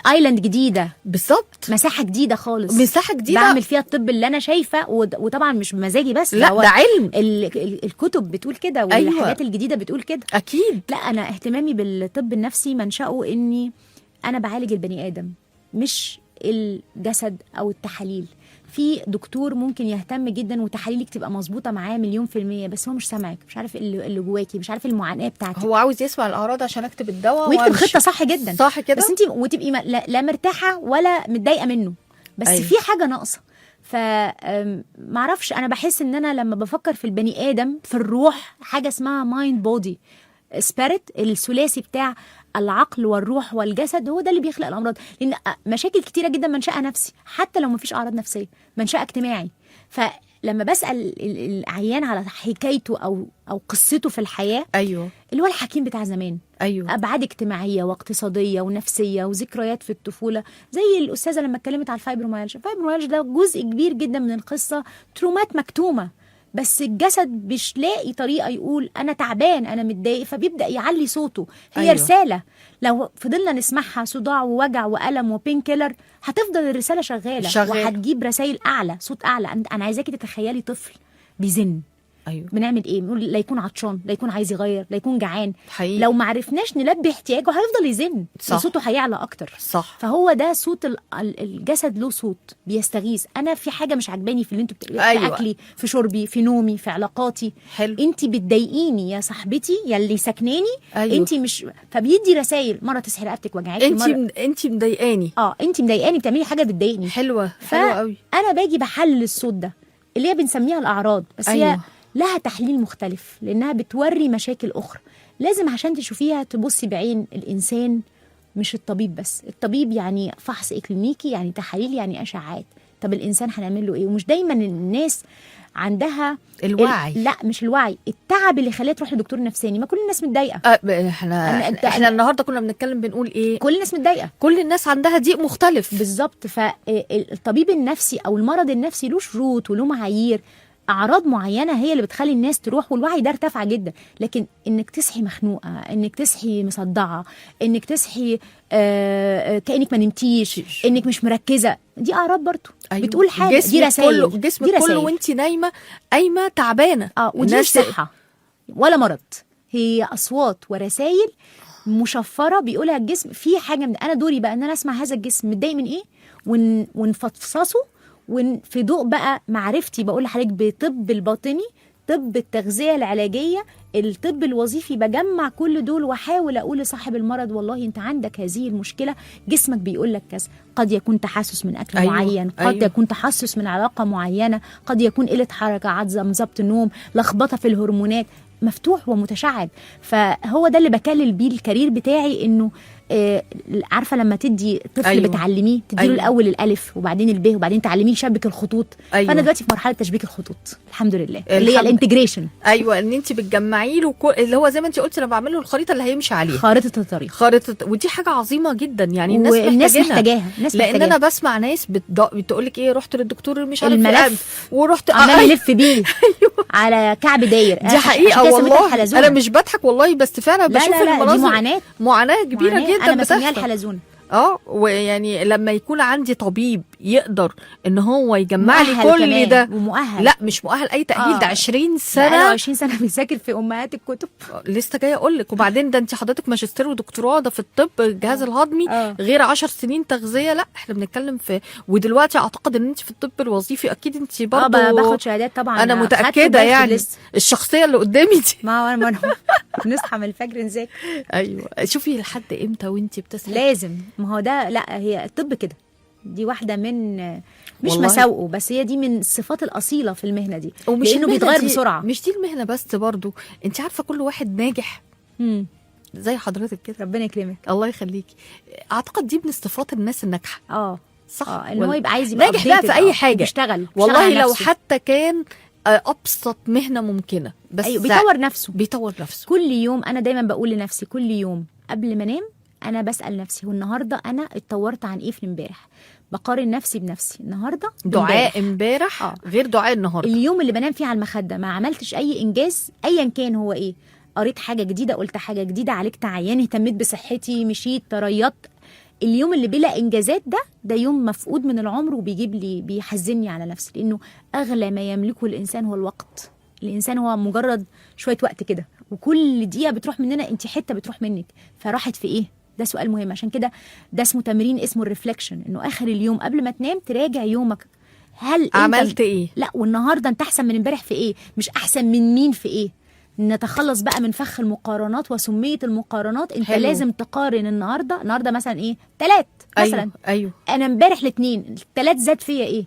ايلاند جديده، بالظبط مساحه جديده خالص، مساحه جديده بعمل فيها الطب اللي انا شايفه وطبعا مش بمزاجي بس، لا ده علم الكتب بتقول كده أيوة. والحاجات الجديده بتقول كده. اكيد. لا انا اهتمامي بالطب النفسي منشأه اني انا بعالج البني ادم مش الجسد او التحاليل. في دكتور ممكن يهتم جدا وتحاليلك تبقى مظبوطه معاه 100%، بس هو مش سامعك، مش عارف اللي جواكي، مش عارف المعاناه بتاعتك. هو عاوز يسمع الاعراض عشان اكتب الدواء ويكتب خطه صح جدا، صح كده، بس انت وتبقي لا مرتاحه ولا متضايقه منه، بس أيوة. في حاجه ناقصه. معرفش، انا بحس ان انا لما بفكر في البني ادم في الروح، حاجه اسمها مايند بودي سبيريت، الثلاثي بتاع العقل والروح والجسد، هو ده اللي بيخلق الامراض. لان مشاكل كتيره جدا منشأها نفسي، حتى لو مفيش اعراض نفسيه منشأها اجتماعي. فلما بسأل العيان على حكايته او قصته في الحياه، ايوه اللي هو الحكيم بتاع زمان، ايوه ابعاد اجتماعيه واقتصاديه ونفسيه وذكريات في الطفوله، زي الاستاذه لما اتكلمت على الفايبروميالجيا. الفايبروميالجيا ده جزء كبير جدا من القصه، ترومات مكتومه، بس الجسد مش لاقي طريقه يقول انا تعبان انا متضايق، فبيبدا يعلي صوته. هي أيوة. رساله لو فضلنا نسمعها صداع ووجع والم وبين كيلر، هتفضل الرساله شغاله وهتجيب رسائل اعلى، صوت اعلى. انا عايزاكي تتخيلي طفل بيزن، ايوه بنعمل ايه؟ بنقول لا يكون عطشان، لا يكون عايز يغير، لا يكون جعان. حقيقي. لو ما عرفناش نلبي احتياجه هيفضل يزن، صوته هيعلى اكتر. صح. فهو ده صوت الجسد، له صوت بيستغيث. انا في حاجه مش عجباني في اللي انتوا بتقولوا، أيوة. في اكلي، في شربي، في نومي، في علاقاتي. حلو. انت بتضايقيني يا صاحبتي يا اللي سكناني. أيوة. انت مش، فبيدي رسائل، مره تسحي رقبتك وجعاكي، انت مضايقاني. انت مضايقاني، بتعملي حاجه بتضايقني. حلوه قوي. انا باجي بحلل الصوت ده اللي هي بنسميها الاعراض، بس أيوة. هي لها تحليل مختلف لأنها بتوري مشاكل أخرى. لازم عشان تشوفيها تبصي بعين الإنسان، مش الطبيب بس. الطبيب يعني فحص إكلينيكي، يعني تحاليل، يعني أشعات. طب الإنسان هنعمل له إيه؟ ومش دايما الناس عندها الوعي. لا مش الوعي، التعب اللي خليها تروح لدكتور نفساني. ما كل الناس متضايقه. احنا النهارده كنا بنتكلم بنقول ايه؟ كل الناس متضايقه، كل الناس عندها ضيق مختلف. بالظبط. فالطبيب النفسي او المرض النفسي له شروط وله معايير، اعراض معينه هي اللي بتخلي الناس تروح، والوعي ده ارتفع جدا. لكن انك تصحي مخنوقه، انك تصحي مصدعه، انك تصحي كانك ما نمتيش، انك مش مركزه، دي اعراض برضو. أيوة. بتقول حاجه، دي رسائل. جسمك كله وانت نايمه قايمه تعبانه. ودي مش صحه ولا مرض، هي اصوات ورسائل مشفره بيقولها الجسم. في حاجه انا دوري بقى ان انا اسمع هذا الجسم متضايق من ايه، ونفصصه. وفي ضوء بقى معرفتي بقول لحضرتك بطب الباطني، طب التغذيه العلاجيه، الطب الوظيفي، بجمع كل دول واحاول اقول لصاحب المرض والله انت عندك هذه المشكله، جسمك بيقول لك كذا. قد يكون تحسس من اكل معين، قد يكون تحسس من علاقه معينه، قد يكون قله حركه، عدم ضبط النوم، لخبطه في الهرمونات، مفتوح ومتشعب. فهو ده اللي بكلل بيه الكارير بتاعي، انه عارفه لما تدي طفل أيوة. بتعلميه، تديله الاول الالف وبعدين الب وبعدين تعلميه يشبك الخطوط. أيوة. فانا دلوقتي في مرحله تشبيك الخطوط الحمد لله، اللي هي الانتجريشن. ايوه، ان انت بتجمعي له اللي هو زي ما انت قلتي، انا بعمل له الخريطه اللي هيمشي عليها، خارطه الطريق، ودي حاجه عظيمه جدا. يعني الناس محتاجاها. لان انا بسمع ناس بتقول لك ايه، رحت للدكتور مش عارف الملف ورحت عمال يلف بيه على كعب داير. دي حقيقه والله، انا مش بضحك والله، بس فعلا بشوف المناظر، معاناه كبيره جدا. انا بسميها الحلزونه. ويعني لما يكون عندي طبيب يقدر ان هو يجمع لي كل ده ومؤهل. لا مش مؤهل اي تأهيل، ده 20 سنه، بقاله 20 سنه بيذاكر في امهات الكتب. لسه جايه اقول لك. وبعدين ده انت حضرتك ماجستير ودكتوراه ده في الطب الجهاز الهضمي، غير 10 سنين تغذيه. لا احنا بنتكلم في، ودلوقتي اعتقد ان انت في الطب الوظيفي اكيد انت برضه باخد شهادات طبعا. انا متاكده يعني الشخصيه اللي قدامي دي ما انا نصحى من الفجر نذاكر. ايوه. شوفي لحد امتى وانت بتصحي؟ لازم. ما هو ده، لا هي الطب كده، دي واحده من مش مساوئه، بس هي دي من الصفات الاصيله في المهنه دي، لانه بيتغير بسرعه. مش دي المهنه بس، برضو انت عارفه كل واحد ناجح زي حضرتك كده، ربنا يكرمك، الله يخليكي. اعتقد دي من صفات الناس الناجحه. صح. ان هو يبقى عايز يبقى ناجح بقى updated، في اي حاجه، بيشتغل والله على لو نفسه. حتى كان ابسط مهنه ممكنه، بس ايوه بيطور نفسه. بيطور نفسه كل يوم انا دايما بقول لنفسي كل يوم قبل ما انام انا بسال نفسي هو النهارده انا اتطورت عن ايه في امبارح، بقارن نفسي بنفسي النهارده دعاء امبارح غير دعاء النهارده. اليوم اللي بنام فيه على المخده ما عملتش اي انجاز ايا كان هو ايه، قريت حاجه جديده، قلت حاجه جديده، عالجت عيان، اهتميت بصحتي، مشيت، تريضت، اليوم اللي بلا انجازات ده يوم مفقود من العمر وبيجيب لي بيحزني على نفسي، لانه اغلى ما يملكه الانسان هو الوقت. الانسان هو مجرد شويه وقت كده، وكل دقيقه بتروح مننا انت حته بتروح منك، فراحت في ايه؟ ده سؤال مهم. عشان كده ده اسمه تمرين، اسمه الريفلكشن، انه اخر اليوم قبل ما تنام تراجع يومك، هل عملت ايه؟ لا، والنهارده انت احسن من امبارح في ايه، مش احسن من مين في ايه. نتخلص بقى من فخ المقارنات وسميه المقارنات. انت حلو. لازم تقارن النهارده مثلا ايه، 3 مثلا. ايوه انا امبارح ال2 3 زاد فيا ايه،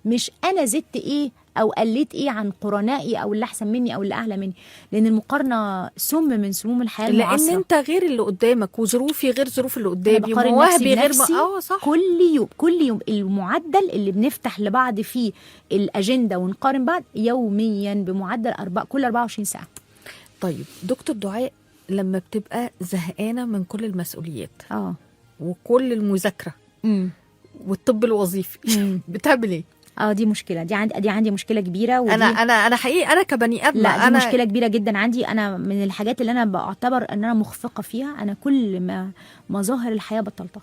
مش انا زدت ايه او قلت ايه عن قرنائي او اللي احسن مني او اللي اعلى مني. لان المقارنه سم من سموم الحياه المعاصره، لان انت غير اللي قدامك، وظروفي غير ظروف اللي أنا قدامي، بقارن ومواهبي غير نفسي صح. كل يوم المعدل اللي بنفتح لبعض فيه الاجنده ونقارن بعض يوميا بمعدل كل 24 ساعه. طيب دكتور دعاء، لما بتبقى زهقانه من كل المسؤوليات وكل المذاكره والطب الوظيفي بتعمل ايه؟ دي مشكله، دي عندي مشكله كبيره. ودي انا حقيقي انا كبني ادم، لا دي أنا مشكله كبيره جدا عندي. انا من الحاجات اللي انا بعتبر ان انا مخفقه فيها، انا كل ما مظاهر الحياه بطلتها.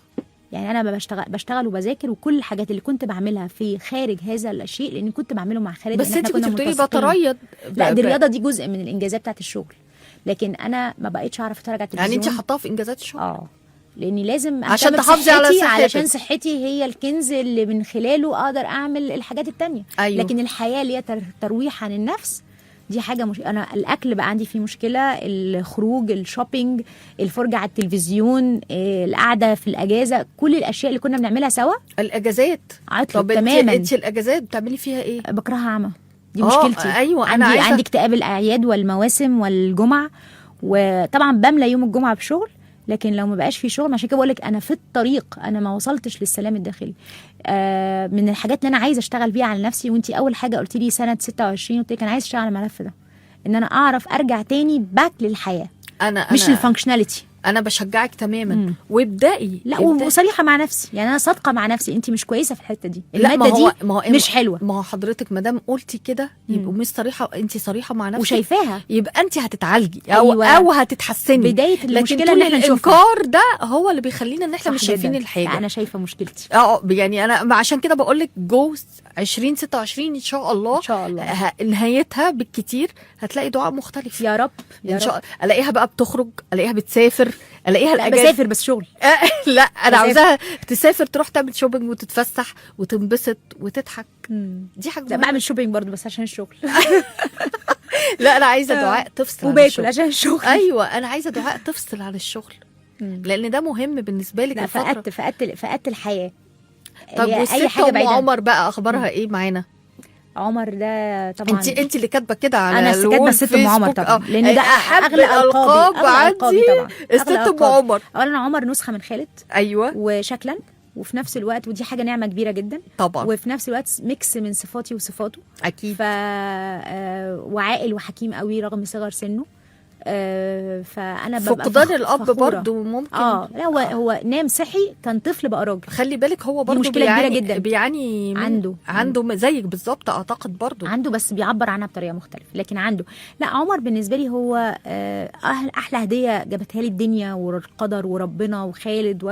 يعني انا بشتغل وبذاكر، وكل الحاجات اللي كنت بعملها في خارج هذا الشيء لان كنت بعمله مع خالد. بس انت كنت بتقولي بتريض. لا دي الرياضه دي جزء من الانجازات بتاعت الشغل، لكن انا ما بقيتش اعرف اتفرج على التلفزيون. يعني انت حطاها في انجازات الشغل؟ لاني لازم عشان تحافظي على صحتك، علشان صحتي هي الكنز اللي من خلاله اقدر اعمل الحاجات التانية. أيوه. لكن الحياه اللي هي ترويح عن النفس دي حاجه انا الاكل بقى عندي فيه مشكله، الخروج، الشوبينج، الفرجه على التلفزيون، القعده في الاجازه، كل الاشياء اللي كنا بنعملها سوا. الاجازات عطلت تماما. انت الاجازات بتعملي فيها ايه؟ بكرهها عامه، دي مشكلتي. ايوه عندي اكتئاب الاعياد والمواسم والجمعه، وطبعا بملى يوم الجمعه بشغل، لكن لو ما بقاش في شغل، عشان كده بقول لك انا في الطريق، انا ما وصلتش للسلام الداخلي. من الحاجات اللي انا عايزه اشتغل بيها على نفسي، وانتي اول حاجه قلت لي سنه 26، قلت لك انا عايزه اشتغل على الملف ده، ان انا اعرف ارجع تاني باك للحياه، مش الفانكشناليتي. انا بشجعك تماما وابدأي. لا وصريحه مع نفسي، يعني انا صادقه مع نفسي، انت مش كويسه في الحته دي، لا الماده دي مش حلوه. ما هو حضرتك ما دام قلتي كده يبقى مش صريحه، انت صريحه مع نفسك وشايفاها، يبقى انت هتتعالجي أيوة. او هتتحسني. بدايه المشكله اللي احنا نشوفها، الانكار ده هو اللي بيخلينا ان احنا مش شايفين الحاجه. انا شايفه مشكلتي. يعني انا عشان كده بقول لك جوز 2026 ان شاء الله، ان شاء الله نهايتها بالكتير هتلاقي دعاء مختلف يا رب. ان شاء الله. الاقيها بقى بتخرج، الاقيها بتسافر، الاقيها لا بسافر بس شغل. لا انا عاوزاها تسافر، تروح تعمل شوبينج وتتفسح وتنبسط وتضحك. دي حاجه. لا بعمل شوبينج برضو بس عشان الشغل. لا انا عايزه دعاء تفصل وباكل عشان الشغل. ايوه انا عايزه دعاء تفصل عن الشغل، لان ده مهم بالنسبه لك. لا فقدت الحياه. طب والست ام عمر بقى اخبارها ايه معانا؟ عمر ده طبعا انت اللي كاتبه كده على انا كاتبه ست ام عمر طبعا، لان ده اغلى القاب عندي طبعا. الست ام عمر. اولا عمر نسخه من خالد، ايوه، وشكلا، وفي نفس الوقت ودي حاجه نعمه كبيره جدا طبعا، وفي نفس الوقت ميكس من صفاتي وصفاته اكيد. وعاقل وحكيم قوي رغم صغر سنه. فانا فقدان الاب برضو ممكن. لا هو نام صحي كان طفل بقى راجل. خلي بالك هو برضو مشكله كبيره جدا، بيعاني عنده زيك بالظبط اعتقد برضو عنده، بس بيعبر عنها بطريقه مختلفه. لكن عنده، لا عمر بالنسبه لي هو احلى هديه جابتها لي الدنيا والقدر وربنا وخالد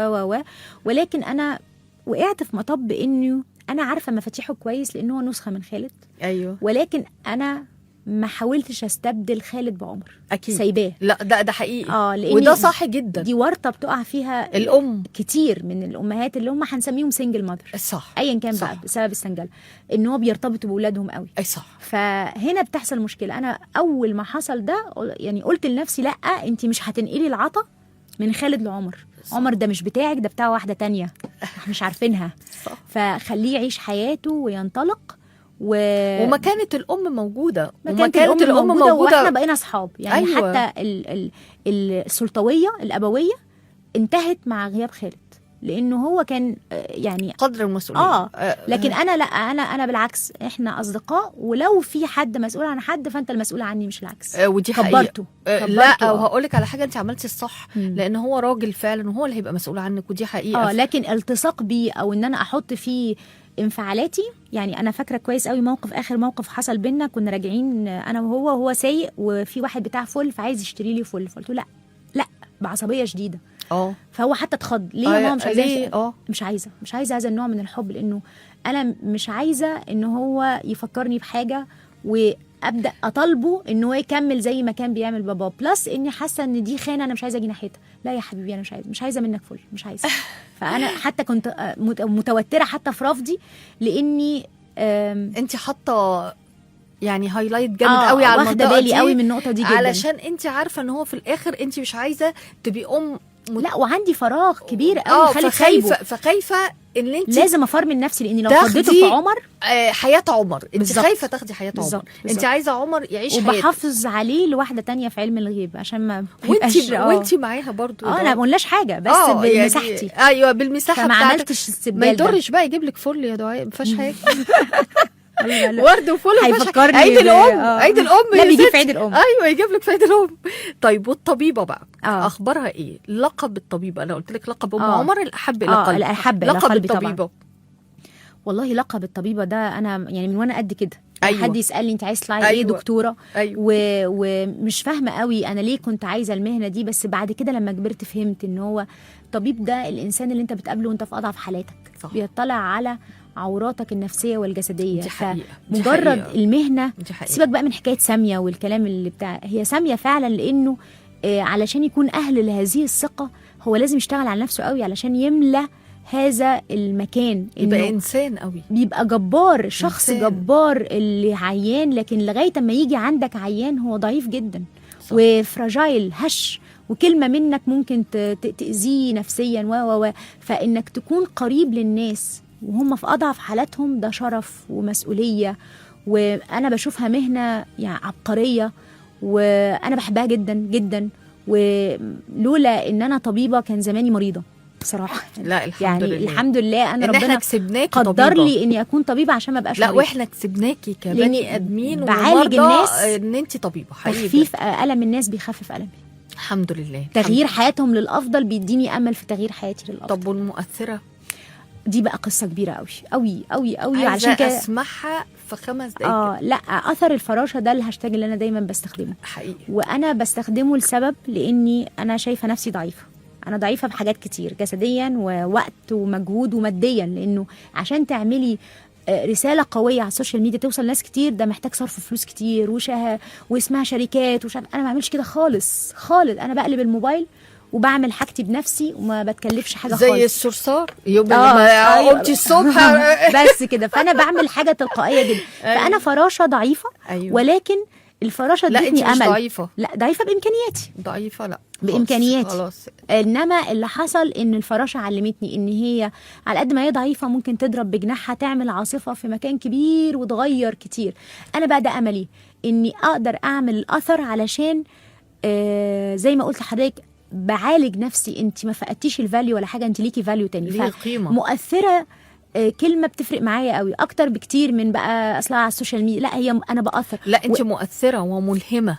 ولكن انا وقعت في مطب انه انا عارفه مفاتيحه كويس لانه هو نسخه من خالد. ايوه، ولكن انا ما حاولتش استبدل خالد بعمر، اكيد سايباه. لا ده حقيقي، وده صح جدا. دي ورطه بتقع فيها الام كتير من الامهات اللي هم هنسميهم سنجل ماذر، صح، ايا كان صح. بقى بسبب السنجله، ان هو بيرتبطوا باولادهم قوي. اي صح. فهنا بتحصل مشكله. انا اول ما حصل ده يعني قلت لنفسي لا، انت مش هتنقلي العطا من خالد لعمر، عمر ده مش بتاعك، ده بتاع واحده تانية احنا مش عارفينها. فخليه يعيش حياته وينطلق. ومكانة الأم موجودة، ومكانة الأم موجودة وإحنا بقينا أصحاب يعني. أيوة. حتى السلطوية الأبوية انتهت مع غياب خالد. لانه هو كان يعني قدر المسؤوليه. لكن انا لا، انا بالعكس، احنا اصدقاء، ولو في حد مسؤول عن حد فانت المسؤول عني مش العكس. ودي حقيقه. كبرته. لا، وهقول لك على حاجه، انت عملتي الصح، لان هو راجل فعلا وهو اللي هيبقى مسؤول عنك، ودي حقيقه. لكن التصاق بيه او ان انا احط فيه انفعالاتي، يعني انا فاكره كويس قوي اخر موقف حصل بينا، كنا راجعين انا وهو سايق، وفي واحد بتاع فل فعايز يشتري لي فل، فقلت له لا بعصبيه شديده. فهو حتى اتخض. ليه يا ماما مش عايزاه؟ مش عايزه هذا النوع من الحب، لانه انا مش عايزه ان هو يفكرني بحاجه وابدا اطالبه ان هو يكمل زي ما كان بيعمل بابا، بلس اني حاسه ان دي خانه انا مش عايزه اجي ناحيتها. لا يا حبيبي انا مش عايزه منك فل، مش عايزه. فانا حتى كنت متوتره حتى في رفضي، لاني انت حاطه يعني هايلايت جامد قوي على المنطقه دي، واخده بالي قوي من النقطه دي جدا، علشان انت عارفه ان هو في الاخر انت مش عايزه تبقي لا، وعندي فراغ كبير قوي خالد سايبه، فخايفه ان انت لازم افرمل نفسي، لاني لو فضيته في عمر حياه عمر، انت بالزبط. خايفه تاخدي حياه عمر. انت عايزه عمر يعيش حياته، وبحافظ عليه لواحده تانية في علم الغيب عشان ما يبقاش وانت معاها برضو. انا ما قلناش حاجه، بس بمساحتي. يعني ايوه بالمساحه فما بتاعتك. عملتش السبال ما يضرش بقى يجيب لك فل يا دعاء، ما فيهاش حاجه. لا. ورد وفل هيفكرني عيد الام. عيد الام لا بيجيب في عيد الام. ايوه يجيب لك في عيد الام. طيب والطبيبه بقى اخبارها ايه؟ لقب الطبيبه، انا قلت لك لقب ام عمر الاحب الى قلبي. الاحب لقب الطبيبه طبعا. والله لقب الطبيبه ده انا يعني من وانا قد كده حد يسالني انت عايز تطلعي ايه دكتوره، ومش فاهمه قوي انا ليه كنت عايزه المهنه دي، بس بعد كده لما كبرت فهمت ان هو الطبيب ده الانسان اللي انت بتقابله وانت في اضعف حالاتك، بيطلع على عوراتك النفسيه والجسديه. مجرد المهنه، سيبك بقى من حكايه ساميه والكلام اللي بتاع، هي ساميه فعلا، لانه علشان يكون اهل لهذه الثقه هو لازم يشتغل على نفسه قوي علشان يملى هذا المكان، يبقى انسان قوي، بيبقى جبار، شخص إنسان. جبار اللي عيان، لكن لغايه ما يجي عندك عيان هو ضعيف جدا وفراجايل هش، وكلمه منك ممكن تاذيه نفسيا فانك تكون قريب للناس وهم في اضعف حالاتهم ده شرف ومسؤوليه، وانا بشوفها مهنه يعني عبقريه، وانا بحبها جدا جدا، ولولا ان انا طبيبه كان زماني مريضه بصراحه. لا الحمد يعني لله. الحمد لله انا ربنا قدر لي اني اكون طبيبه عشان ما ابقاش لا مريضة. واحنا كسبناكي كبني ادمين بعالج الناس ان انت طبيبه حقيقي. تخفيف الم الناس بيخفف المي الحمد لله. تغيير حياتهم للافضل بيديني امل في تغيير حياتي للافضل. طب والمؤثره دي بقى قصه كبيره قوي قوي قوي قوي، عشان كده اسمعها في 5 دقايق. لا اثر الفراشه ده الهاشتاج اللي انا دايما بستخدمه حقيقي، وانا بستخدمه لسبب، لاني انا شايفه نفسي ضعيفه. انا ضعيفه بحاجات كتير، جسديا ووقت ومجهود وماديا، لانه عشان تعملي رساله قويه على السوشيال ميديا توصل لناس كتير ده محتاج صرف فلوس كتير واسمها شركات انا ما بعملش كده خالص. انا بقلب الموبايل وبعمل حاجتي بنفسي وما بتكلفش حاجه خالص، زي الصرصار يوم ما قمتي الصبح بس كده. فانا بعمل حاجه تلقائيه جدا. فانا فراشه ضعيفه، ولكن الفراشه ادتني امل. لا ضعيفه، لا ضعيفه بامكانياتي، ضعيفه لا بامكانياتي خلاص. انما اللي حصل ان الفراشه علمتني ان هي على قد ما هي ضعيفه ممكن تضرب بجناحها تعمل عاصفه في مكان كبير وتغير كتير. انا بقى ده املي اني اقدر اعمل الاثر، علشان زي ما قلت لحضرتك بعالج نفسي. انت ما فقدتيش الفاليو ولا حاجه، انت ليكي فاليو تاني، ليه قيمه مؤثره. كلمه بتفرق معايا قوي اكتر بكتير من بقى اصلا على السوشيال ميديا. لا هي انا باثر. لا انت مؤثره وملهمه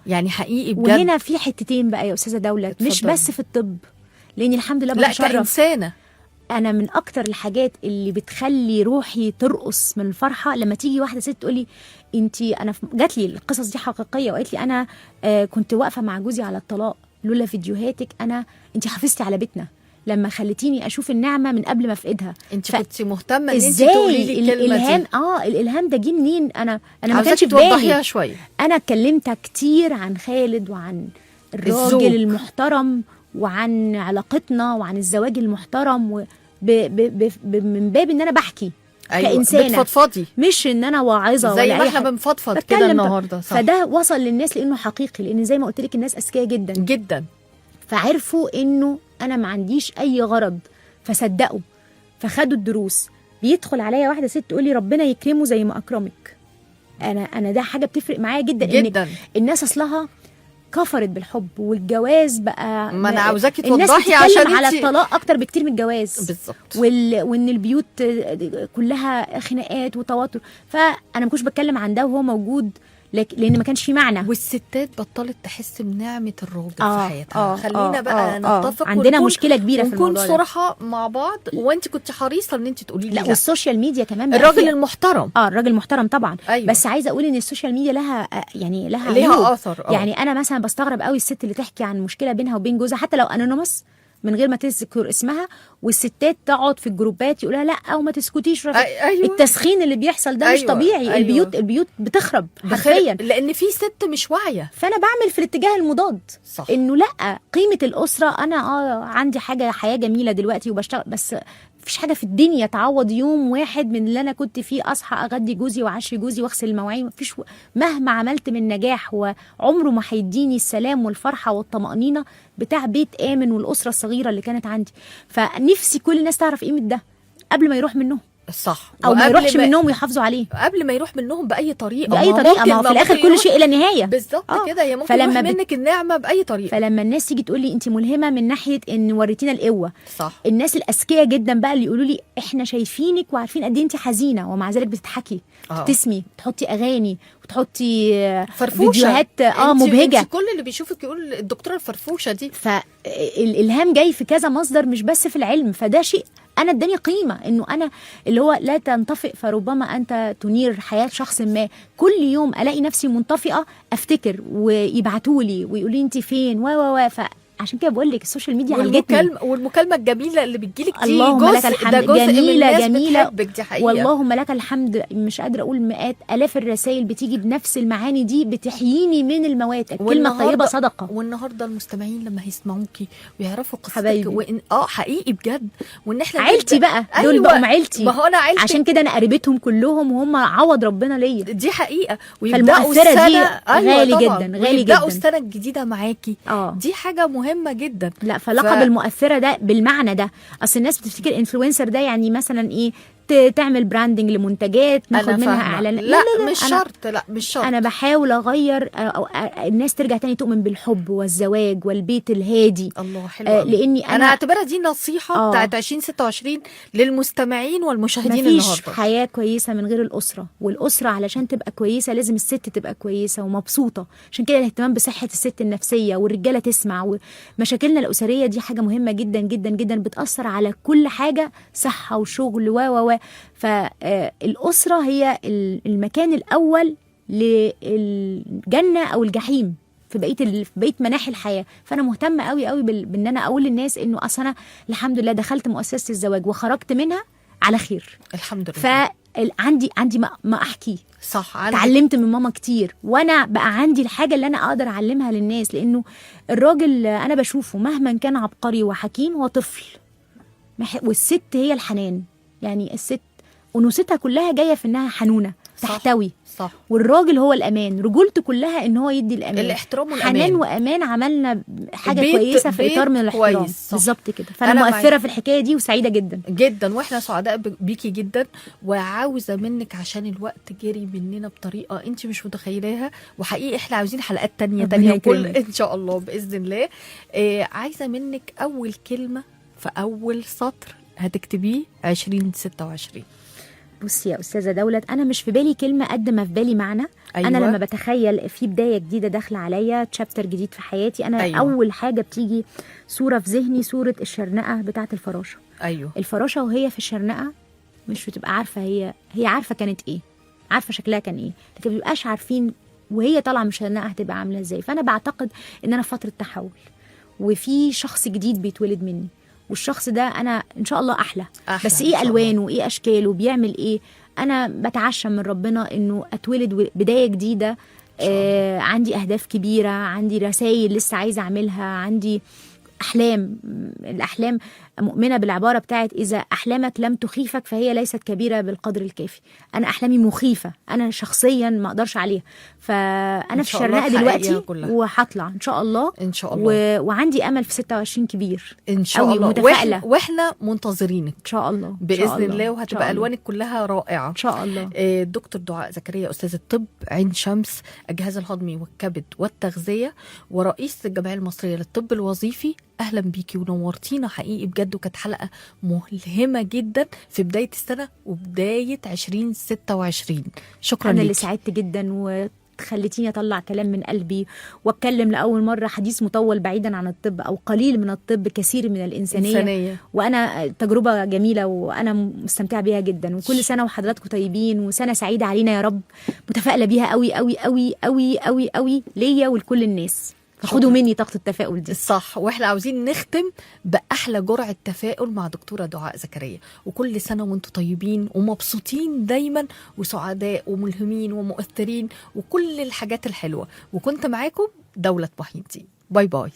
يعني حقيقي بجد. وهنا في حتتين بقى يا استاذه دولت، مش بس في الطب، لان الحمد لله لا كإنسانة. انا من اكتر الحاجات اللي بتخلي روحي ترقص من الفرحه لما تيجي واحده ست تقولي انا جات لي القصص دي حقيقيه، وقالت لي انا كنت واقفه مع جوزي على الطلاق، لولا فيديوهاتك انت حافظتي على بيتنا لما خليتيني اشوف النعمه من قبل ما افقدها. انت كنت مهتمه ان انت تقولي لي الكلمه دي. الالهام ده جه منين؟ انا ما كانش في بالي شويه. انا اتكلمت كتير عن خالد وعن الراجل المحترم وعن علاقتنا وعن الزواج المحترم من باب ان انا بحكي كإنسانة، بتفضفضي، مش ان انا واعظه زي ما احنا بنفضفض كده النهارده. صح. فده وصل للناس لانه حقيقي، لان زي ما قلت لك الناس اذكياء جدا جدا، فعرفوا انه انا ما عنديش اي غرض، فصدقوا، فخدوا الدروس. بيدخل عليا واحده ست تقول لي ربنا يكرمه زي ما اكرمك. انا ده حاجه بتفرق معايا جدا جدا. إن الناس اصلها كفرت بالحب، والجواز بقى ما انا عاوزاكي الناس توضحي بتتكلم عشان على انت الطلاق اكتر بكتير من الجواز. بالظبط. وان البيوت كلها خناقات وتوتر. فانا ما كنتش بتكلم عن ده وهو موجود، لان ما كانش فيه معنى. والستات بطلت تحس بنعمه الراجل في حياتها. خلينا بقى نتفق عندنا مشكله كبيره في الموضوع ونكون ده. صراحه مع بعض، وانت كنت حريصه ان انت تقولي لي لا والسوشيال ميديا كمان بقى الراجل فيها. المحترم الراجل محترم طبعا. أيوة. بس عايزه اقول ان السوشيال ميديا لها لها ليها اثر. يعني انا مثلا بستغرب قوي الست اللي تحكي عن مشكله بينها وبين جوزها حتى لو انونيمس من غير ما تذكر اسمها، والستات تقعد في الجروبات يقولها لا او ما تسكتيش. أيوة. التسخين اللي بيحصل ده مش طبيعي. أيوة. البيوت بتخرب حرفيا لان في ست مش واعيه. فانا بعمل في الاتجاه المضاد. صح. انه لا، قيمه الاسره. انا عندي حياه جميله دلوقتي وبشتغل، بس مفيش حاجه في الدنيا تعوض يوم واحد من اللي انا كنت فيه. اصحى اغدي جوزي وعشي جوزي واغسل المواعين. مفيش مهما عملت من نجاح وعمره ما هيديني السلام والفرحه والطمانينه بتاع بيت امن والاسره الصغيره اللي كانت عندي. فنفسي كل الناس تعرف قيمه ده قبل ما يروح منهم. صح. او ما يروحش منهم ويحافظوا عليه قبل ما يروح منهم باي طريقه. ما هو في الاخر كل شيء الى نهايه. بالظبط كده. هي ممكن يروح منك النعمه باي طريقه. فلما الناس تيجي تقول لي انت ملهمه من ناحيه ان وريتينا القوه. صح. الناس الاذكياء جدا بقى اللي يقولوا لي احنا شايفينك وعارفين قد ايه انت حزينه ومع ذلك بتضحكي تسمي تحطي اغاني وتحطي فيديوهات مبهجه. كل اللي بيشوفك يقول الدكتوره الفرفوشه دي. فالالهام جاي في كذا مصدر مش بس في العلم. فده شيء انا اداني قيمه، انه انا اللي هو لا تنطفئ فربما انت تنير حياه شخص ما. كل يوم الاقي نفسي منطفئه افتكر ويبعتوا لي ويقولوا لي انت فين عشان كده بقول لك السوشيال ميديا عالجتني. والمكالمه الجميله اللي بتجيلك دي اللهم لك الحمد. جميله دي حقيقة. واللهم لك الحمد. مش قادره اقول مئات الاف الرسائل بتيجي بنفس المعاني دي، بتحييني من الموات. الكلمه الطيبه صدقه. والنهارده المستمعين لما هيسمعوكي ويعرفوا قصتك حبايبي وان حقيقي بجد، وان احنا عيلتي بقى دول. أيوة. بقوا عيلتي. ما هو انا عيلتي عشان كده انا قريبتهم كلهم وهم عوض ربنا ليا. دي حقيقه. ويبداوا السنه غالي جدا غالي جدا. السنه الجديده معاكي. دي حاجه مهمه جدا. لا فلقب المؤثره ده بالمعنى ده. اصل الناس بتفتكر انفلونسر ده يعني مثلا ايه، تعمل براندنج لمنتجات ناخد منها اعلانات. لا مش شرط. لا مش شرط. انا بحاول اغير الناس ترجع تاني تؤمن بالحب والزواج والبيت الهادي. الله حلو. لاني انا اعتبرها دي نصيحه بتاعت 2026 للمستمعين والمشاهدين النهارده. مفيش حياه كويسه من غير الاسره، والاسره علشان تبقى كويسه لازم الست تبقى كويسه ومبسوطه. عشان كده الاهتمام بصحه الست النفسيه والرجاله تسمع. ومشاكلنا الاسريه دي حاجه مهمه جدا جدا جدا، بتاثر على كل حاجه، صحه وشغل فالأسرة هي المكان الأول للجنة أو الجحيم في بقية مناحي الحياة. فأنا مهتمة قوي قوي بأن أنا أقول للناس إنه أصلا الحمد لله دخلت مؤسسة الزواج وخرجت منها على خير الحمد لله. فعندي ما أحكي. صح. اتعلمت من ماما كتير، وانا بقى عندي الحاجه اللي انا اقدر اعلمها للناس. لانه الراجل انا بشوفه مهما كان عبقري وحكيم هو طفل، والست هي الحنان. يعني الست أنوثتها كلها جاية في إنها حنونة تحتوي. صح. والراجل هو الأمان، رجولته كلها إن هو يدي الأمان، الاحترام والأمان. حنان وأمان. عملنا حاجة كويسة في إطار من الاحترام. بالظبط كده. فأنا مؤثرة في الحكاية دي وسعيدة جدا جدا، وإحنا سعداء بيكي جدا. وعاوزة منك عشان الوقت جري مننا بطريقة أنت مش متخيلاها، وحقيقي إحنا عاوزين حلقات تانية وكل إن شاء الله بإذن الله. عايزة منك أول كلمة في أول سطر هتكتبيه 2026. بصي يا أستاذة دولت، أنا مش في بالي كلمة قد ما في بالي معنى. أيوة. أنا لما بتخيل في بداية جديدة داخلة عليا، تشابتر جديد في حياتي، أنا أيوة. أول حاجة بتيجي صورة في ذهني، صورة الشرنقة بتاعة الفراشة. أيوة. الفراشة وهي في الشرنقة مش بتبقى عارفة هي عارفة كانت إيه، عارفة شكلها كان إيه، لكن مبيبقاش عارفين وهي طالعة من الشرنقة هتبقى عاملة إزاي. فأنا بعتقد إن أنا في فترة تحول، وفي شخص جديد بيتولد مني، والشخص ده انا ان شاء الله احلى بس ايه الوانه وايه اشكاله وبيعمل ايه. انا بتعشم من ربنا انه اتولد بدايه جديده. عندي اهداف كبيره، عندي رسائل لسه عايزه اعملها، عندي الأحلام مؤمنة بالعبارة بتاعت إذا أحلامك لم تخيفك فهي ليست كبيرة بالقدر الكافي. أنا أحلامي مخيفة، أنا شخصيا ما أقدرش عليها، فأنا في الشرنقة دلوقتي وهطلع إن شاء الله إن شاء الله. وعندي أمل في 26 كبير إن شاء الله، متفائلة. وإحنا منتظرينك إن شاء الله بإذن الله، وهتبقى ألوانك كلها رائعة إن شاء الله. دكتور دعاء زكريا، أستاذ الطب عين شمس، الجهاز الهضمي والكبد والتغذية، ورئيس الجمعية المصرية للطب الوظيفي، أهلا بيكي ونورتينا حقيقي بجد، وكانت حلقة ملهمة جدا في بداية السنة وبداية 2026. شكرا. أنا اللي سعدت جدا خليتيني أطلع كلام من قلبي وأتكلم لأول مرة حديث مطول بعيدا عن الطب أو قليل من الطب، كثير من الإنسانية. وأنا تجربة جميلة وأنا مستمتعة بيها جدا، وكل سنة وحضراتكم طيبين وسنة سعيدة علينا يا رب، متفائلة بيها قوي قوي قوي قوي قوي قوي ليا ولكل الناس. فخدوا مني طاقة التفاؤل دي. صح، واحنا عاوزين نختم بأحلى جرعة تفاؤل مع دكتورة دعاء زكريا، وكل سنة وانتم طيبين ومبسوطين دايما وسعداء وملهمين ومؤثرين وكل الحاجات الحلوة. وكنت معاكم دولة محي الدين. باي باي.